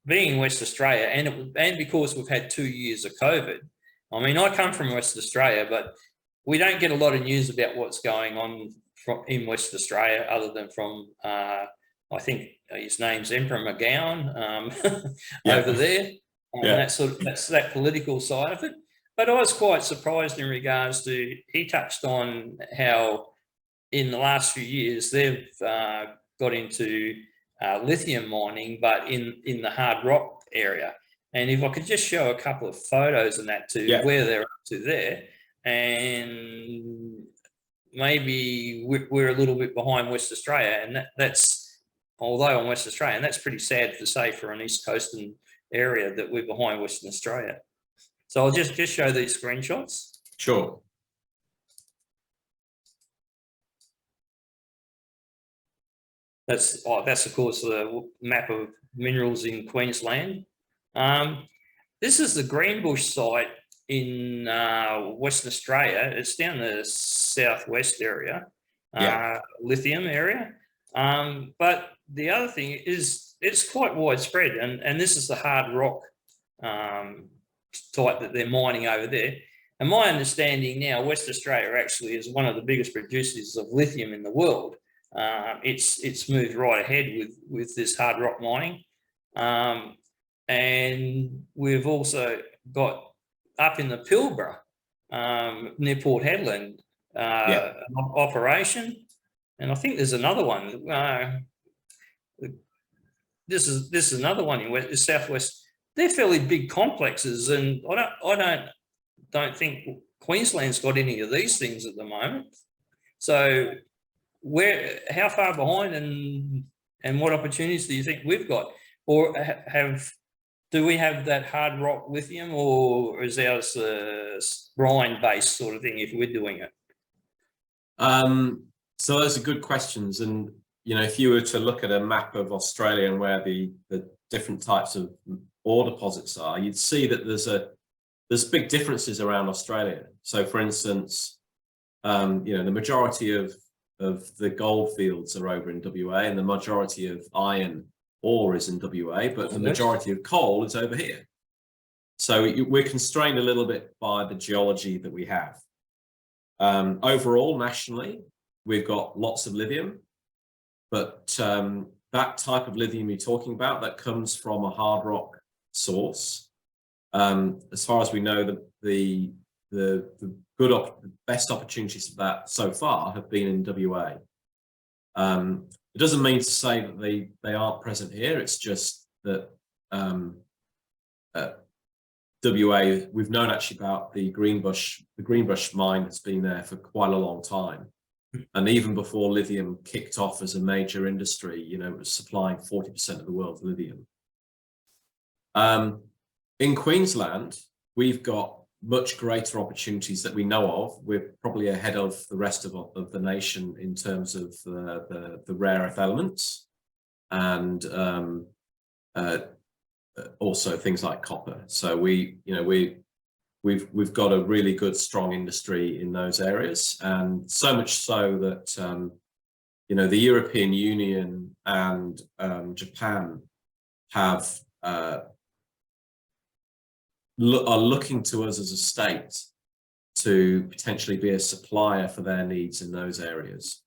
being in West Australia, and because we've had 2 years of COVID, I mean, I come from West Australia, but we don't get a lot of news about what's going on in West Australia, other than from, I think his name's Emperor McGowan over there. That's that political side of it. But I was quite surprised in regards to, he touched on how in the last few years they've got into lithium mining, but in the hard rock area. And if I could just show a couple of photos and that to where they're up to there, and maybe we're a little bit behind West Australia, and that's, although I'm West Australian, that's pretty sad to say for an East Coastal area that we're behind Western Australia. So I'll just show these screenshots. Sure. That's of course the map of minerals in Queensland. This is the Greenbush site in Western Australia. It's down the southwest area, lithium area. But the other thing is it's quite widespread, and this is the hard rock type that they're mining over there. And my understanding now, West Australia actually is one of the biggest producers of lithium in the world. It's moved right ahead with this hard rock mining. And we've also got up in the Pilbara, near Port Hedland, an operation. And I think there's another one. This is another one in southwest. They're fairly big complexes, and I don't think Queensland's got any of these things at the moment. So how far behind, and what opportunities do you think we've got, or do we have that hard rock lithium, or is ours brine based sort of thing if we're doing it? So those are good questions, and you know, if you were to look at a map of Australia and where the different types of ore deposits are, you'd see that there's big differences around Australia. So for instance, you know, the majority of the gold fields are over in WA, and the majority of iron ore is in WA, but the majority of coal is over here. So we're constrained a little bit by the geology that we have. Overall, nationally, we've got lots of lithium, but that type of lithium you're talking about, that comes from a hard rock source. As far as we know, the best opportunities for that so far have been in WA. It doesn't mean to say that they aren't present here. It's just that WA, we've known actually about the Greenbush mine that's been there for quite a long time. And even before lithium kicked off as a major industry, you know, it was supplying 40% of the world's lithium. In Queensland, we've got much greater opportunities that we know of. We're probably ahead of the rest of the nation in terms of the rare earth elements, and also things like copper. So we've got a really good, strong industry in those areas, and so much so that you know, the European Union and Japan have are looking to us as a state to potentially be a supplier for their needs in those areas.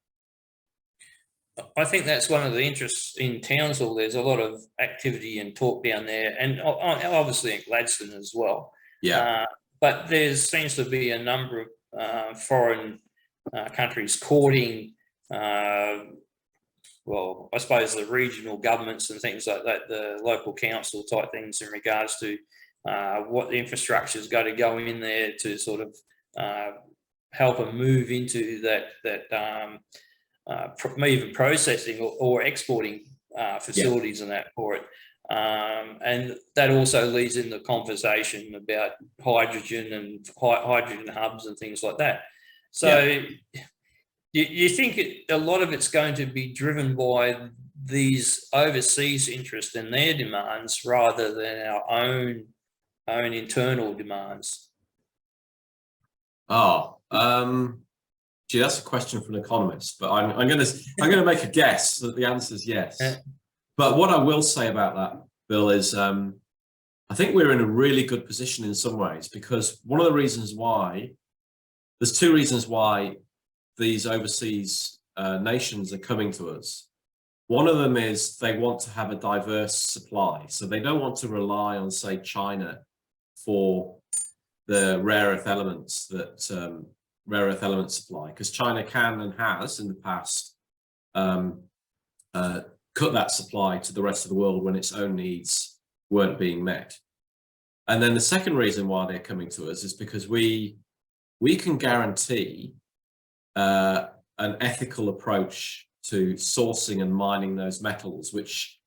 I think that's one of the interests in Townsville. There's a lot of activity and talk down there, and obviously in Gladstone as well. Yeah. But there seems to be a number of foreign countries courting, well, I suppose the regional governments and things like that, the local council type things in regards to what the infrastructure is going to go in there to sort of help them move into that even processing or exporting facilities and that for it. And that also leads in the conversation about hydrogen and hydrogen hubs and things like that. So you think a lot of it's going to be driven by these overseas interests and their demands rather than our own internal demands? Gee, that's a question for an economist, but I'm going to make a guess that the answer is yes. But what I will say about that, Bill, is I think we're in a really good position in some ways, because one of the reasons why, there's two reasons why these overseas nations are coming to us. One of them is they want to have a diverse supply. So they don't want to rely on, say, China for the rare earth elements that rare earth element supply, because China can and has in the past cut that supply to the rest of the world when its own needs weren't being met. And then the second reason why they're coming to us is because we can guarantee an ethical approach to sourcing and mining those metals, which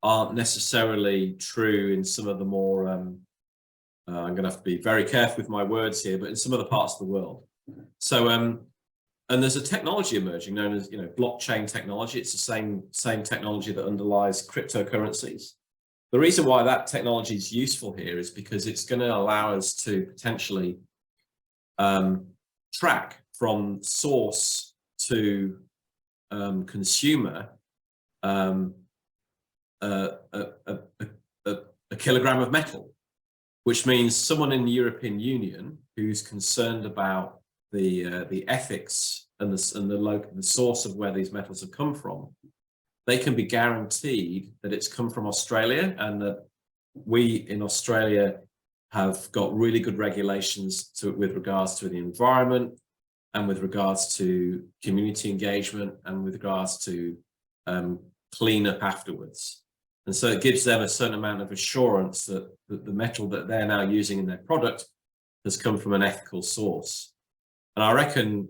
aren't necessarily true in some of the more I'm going to have to be very careful with my words here, but in some other parts of the world. So and there's a technology emerging known as, you know, blockchain technology. It's the same technology that underlies cryptocurrencies. The reason why that technology is useful here is because it's going to allow us to potentially track from source to consumer a kilogram of metal, which means someone in the European Union who's concerned about the ethics and the source of where these metals have come from, they can be guaranteed that it's come from Australia, and that we in Australia have got really good regulations with regards to the environment, and with regards to community engagement, and with regards to clean up afterwards. And so it gives them a certain amount of assurance that the metal that they're now using in their product has come from an ethical source. And I reckon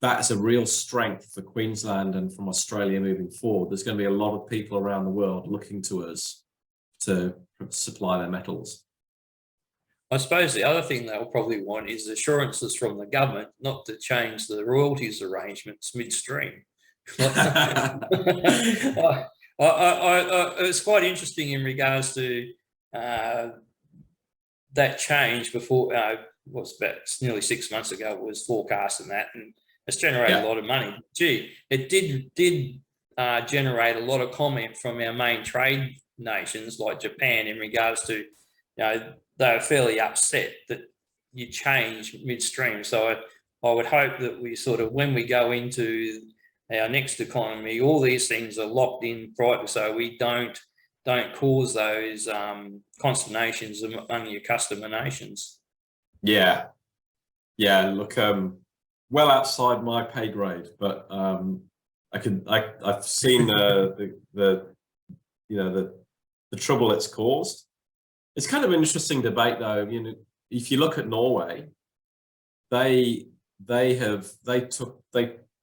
that's a real strength for Queensland and from Australia moving forward. There's going to be a lot of people around the world looking to us to supply their metals. I suppose the other thing they'll probably want is assurances from the government not to change the royalties arrangements midstream. It's quite interesting in regards to that change before, it's nearly 6 months ago, it was forecasting that, and it's generated a lot of money. Gee, it did generate a lot of comment from our main trade nations like Japan in regards to, you know, they were fairly upset that you change midstream. So I would hope that we sort of, when we go into our next economy, all these things are locked in right, so we don't cause those consternations among your customer nations. Yeah, look, well outside my pay grade, but I've seen the trouble it's caused. It's kind of an interesting debate, though. You know, if you look at Norway, they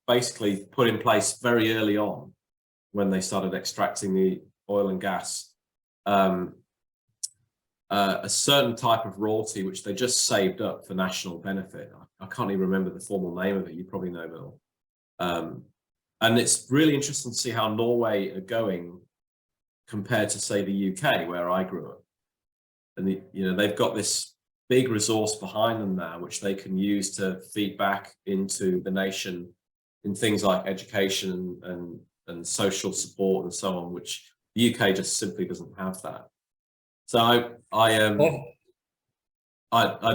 basically put in place very early on when they started extracting the oil and gas, a certain type of royalty which they just saved up for national benefit. I can't even remember the formal name of it. You probably know, Bill. And it's really interesting to see how Norway are going compared to, say, the UK, where I grew up. And they've got this big resource behind them now, which they can use to feed back into the nation in things like education and social support and so on, which the UK just simply doesn't have that. So I'd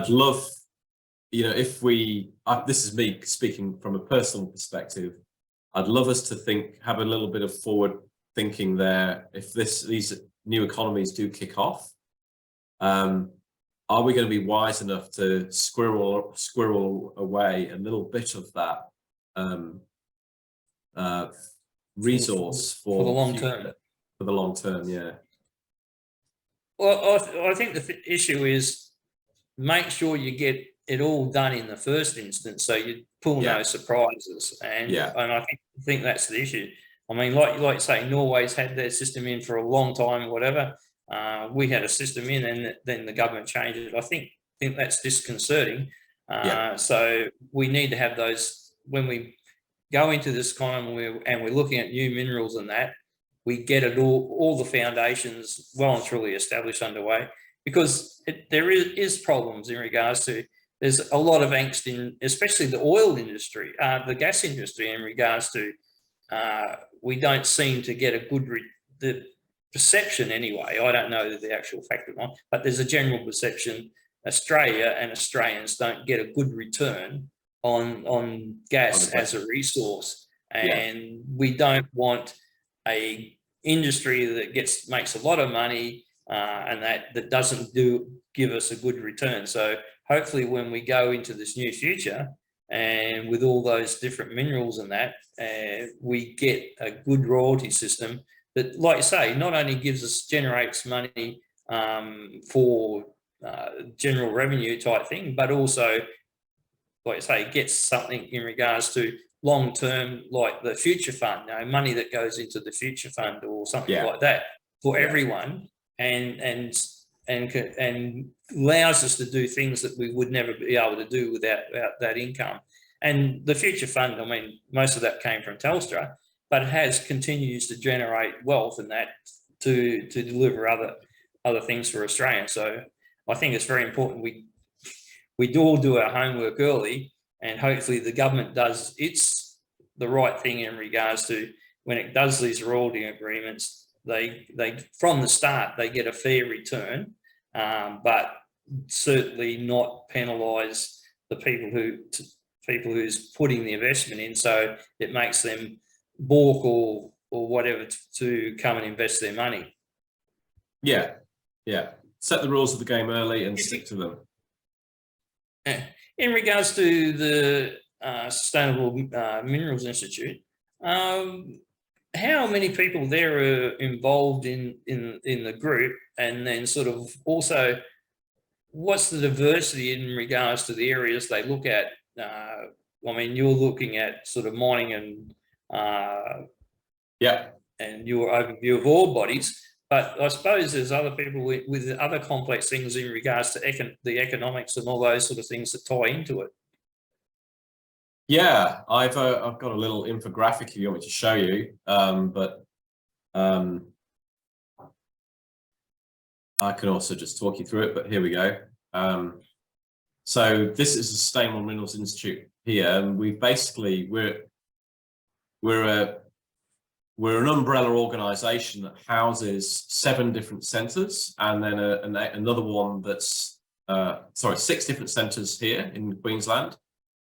love, if this is me speaking from a personal perspective, I'd love us to have a little bit of forward thinking there. If these new economies do kick off, are we going to be wise enough to squirrel away a little bit of that resource for the long term? For the long term, yeah. Well, I think the issue is make sure you get it all done in the first instance, so you pull no surprises, and I think that's the issue. I mean, like you say, Norway's had their system in for a long time, whatever. We had a system in, and then the government changed it. I think that's disconcerting. So we need to have those when we go into this economy, and we're looking at new minerals and that. We get it all the foundations well and truly established underway, because there is problems in regards to, there's a lot of angst in, especially the oil industry, the gas industry, in regards to, we don't seem to get a good, the perception anyway, I don't know the actual fact or not, but there's a general perception Australia and Australians don't get a good return on gas as a resource, and we don't want a industry that makes a lot of money and that doesn't give us a good return. So hopefully when we go into this new future, and with all those different minerals and that, we get a good royalty system that, like you say, not only generates money for general revenue type thing, but also, like I say, gets something in regards to long term, like the future fund, money that goes into the future fund or something like that for everyone, and allows us to do things that we would never be able to do without that income. And the future fund, I mean, most of that came from Telstra, but it continues to generate wealth and that to deliver other things for Australians. So I think it's very important we all do our homework early, and hopefully the government does the right thing in regards to when it does these royalty agreements. They from the start they get a fair return, but certainly not penalise the people who's putting the investment in, so it makes them balk or whatever to come and invest their money. Yeah. Set the rules of the game early and stick to them. In regards to the Sustainable Minerals Institute, how many people there are involved in the group, and then sort of also what's the diversity in regards to the areas they look at? I mean, you're looking at sort of mining and your overview of ore bodies, but I suppose there's other people with other complex things in regards to the economics and all those sort of things that tie into it. Yeah, I've got a little infographic if you want me to show you, but I can also just talk you through it, but here we go. So this is the Sustainable Minerals Institute here, and we're an umbrella organisation that houses 7 different centres, and then another one that's 6 different centres here in Queensland,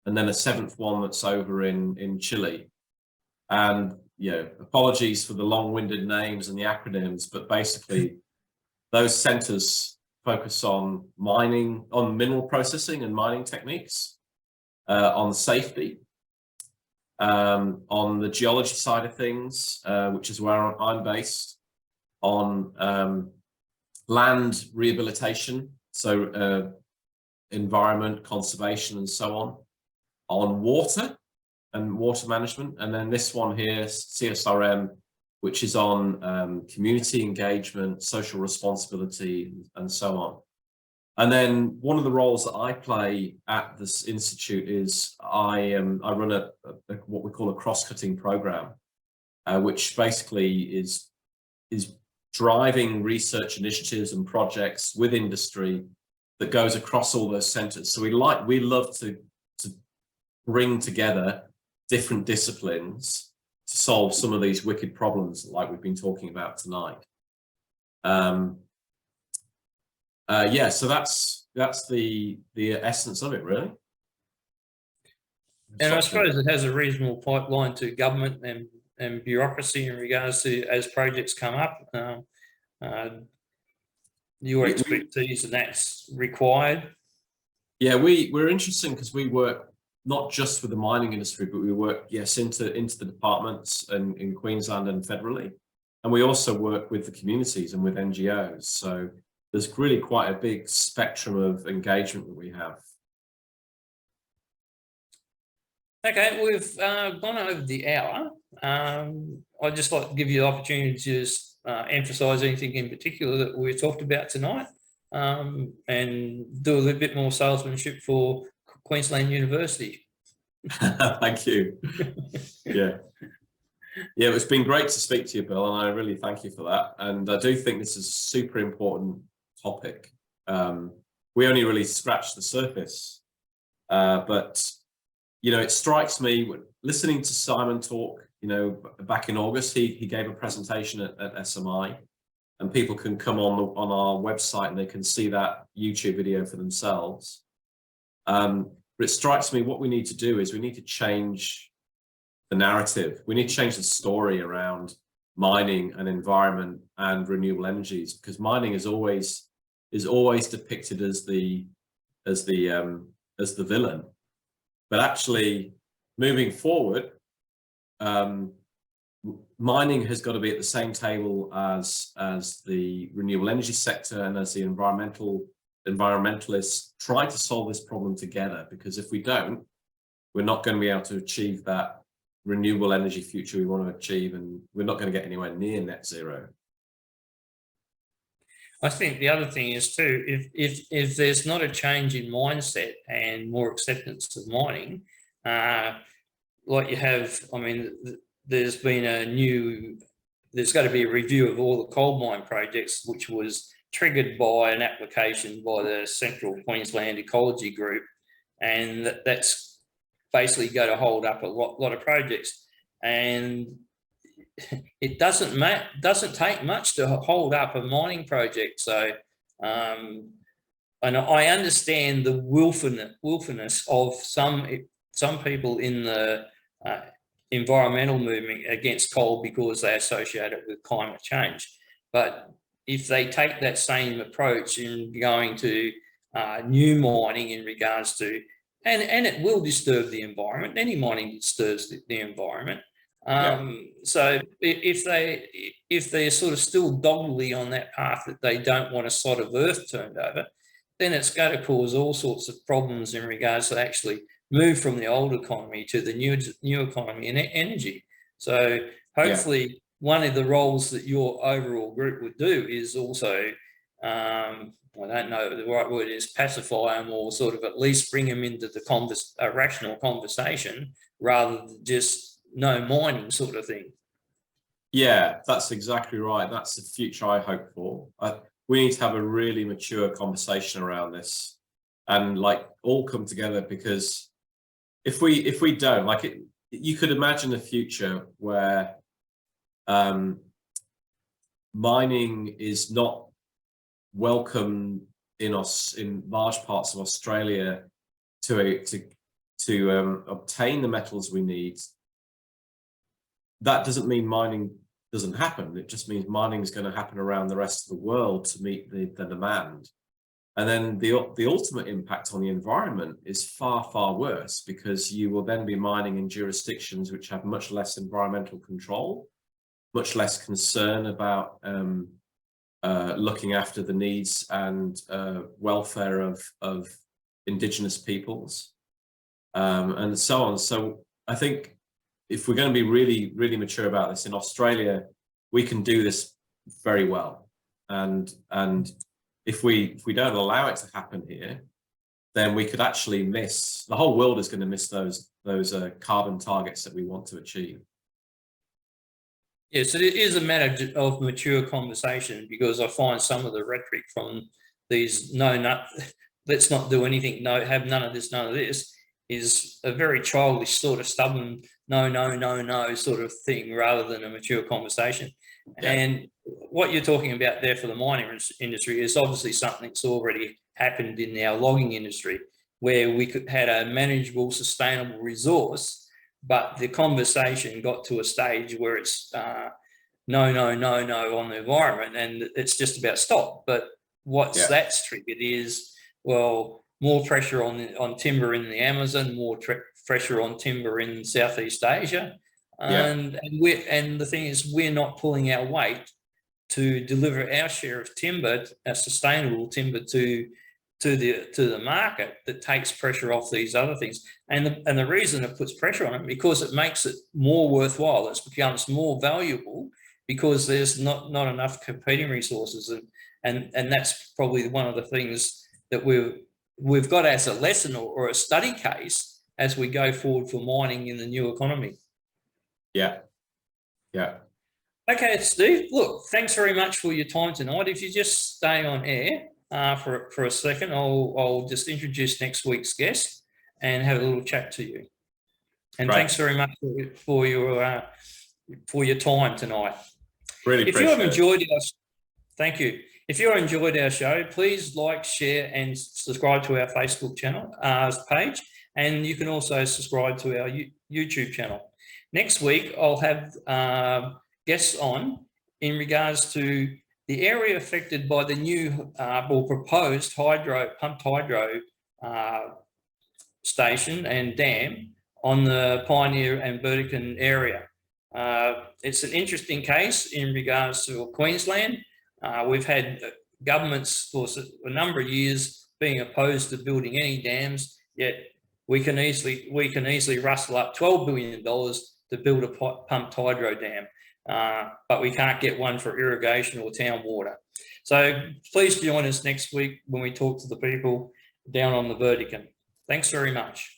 and then a 7th one that's over in Chile. And apologies for the long-winded names and the acronyms, but basically those centres focus on mining, on mineral processing and mining techniques, on safety, on the geology side of things, which is where I'm based, on land rehabilitation, so environment, conservation, and so on water, and water management. And then this one here, CSRM, which is on community engagement, social responsibility, and so on. And then one of the roles that I play at this institute is I run a what we call a cross-cutting program, which basically is driving research initiatives and projects with industry that goes across all those centres. So we love to bring together different disciplines to solve some of these wicked problems like we've been talking about tonight. Yeah, so that's the essence of it, really. And I suppose it has a reasonable pipeline to government and bureaucracy in regards to as projects come up. Your expertise and that's required. Yeah, we're interesting because we work not just with the mining industry, but we work, yes, into the departments and in Queensland and federally. And we also work with the communities and with NGOs. So there's really quite a big spectrum of engagement that we have. Okay, we've gone over the hour. I'd just like to give you the opportunity to just emphasise anything in particular that we talked about tonight, and do a little bit more salesmanship for Queensland University. Thank you. Yeah. Yeah, it's been great to speak to you, Bill, and I really thank you for that. And I do think this is a super important topic. We only really scratched the surface, but you know, it strikes me listening to Simon talk. You know, back in August, he gave a presentation at SMI, and people can come on our website and they can see that YouTube video for themselves. But it strikes me what we need to do is we need to change the narrative. We need to change the story around mining and environment and renewable energies, because mining is always depicted as the villain. But actually, moving forward, mining has got to be at the same table as the renewable energy sector and as the environmentalists try to solve this problem together. Because if we don't, we're not going to be able to achieve that renewable energy future we want to achieve, and we're not going to get anywhere near net zero. I think the other thing is too, if there's not a change in mindset and more acceptance of mining, like you have, I mean, there's got to be a review of all the coal mine projects, which was triggered by an application by the Central Queensland Ecology Group, and that's basically going to hold up a lot of projects. And it doesn't take much to hold up a mining project. So, and I understand the willfulness of some people in the environmental movement against coal because they associate it with climate change. But if they take that same approach in going to new mining in regards to, and it will disturb the environment. Any mining disturbs the environment. So if they're sort of still doggedly on that path that they don't want a sod of earth turned over, then it's going to cause all sorts of problems in regards to actually move from the old economy to the new economy and energy. So hopefully one of the roles that your overall group would do is also, I don't know the right word is, pacify them, or sort of at least bring them into the rational conversation rather than just no mining sort of thing. Yeah, that's exactly right. That's the future I hope for. We need to have a really mature conversation around this and like all come together, because if we don't, like it, you could imagine a future where mining is not welcome in large parts of Australia to obtain the metals we need. That doesn't mean mining doesn't happen. It just means mining is going to happen around the rest of the world to meet the demand. And then the ultimate impact on the environment is far, far worse, because you will then be mining in jurisdictions which have much less environmental control, much less concern about looking after the needs and welfare of Indigenous peoples, and so on. So I think if we're going to be really, really mature about this, in Australia, we can do this very well. And if we don't allow it to happen here, then we could actually miss, the whole world is going to miss those carbon targets that we want to achieve. Yes, it is a matter of mature conversation, because I find some of the rhetoric from these let's not do anything, have none of this, is a very childish sort of stubborn no sort of thing, rather than a mature conversation. Yeah. And what you're talking about there for the mining industry is obviously something that's already happened in our logging industry, where we had a manageable, sustainable resource, but the conversation got to a stage where it's no on the environment, and it's just about stop. But that's triggered is, well, more pressure on timber in the Amazon, more pressure on timber in Southeast Asia, and the thing is, we're not pulling our weight to deliver our share of timber, a sustainable timber to the market that takes pressure off these other things. And the reason it puts pressure on it, because it makes it more worthwhile. It becomes more valuable because there's not enough competing resources, and that's probably one of the things that we've got as a lesson or a study case as we go forward for mining in the new economy. Yeah. Okay, Steve, look, thanks very much for your time tonight. If you just stay on air for a second, I'll just introduce next week's guest and have a little chat to you. And thanks very much for your time tonight. Really if you have enjoyed us, thank you. If you enjoyed our show, please like, share, and subscribe to our Facebook channel page, and you can also subscribe to our YouTube channel. Next week, I'll have guests on in regards to the area affected by the new or proposed pumped hydro station and dam on the Pioneer and Burdekin area. It's an interesting case in regards to Queensland. We've had governments for a number of years being opposed to building any dams, yet we can easily rustle up $12 billion to build a pumped hydro dam, but we can't get one for irrigation or town water. So please join us next week when we talk to the people down on the Burdekin. Thanks very much.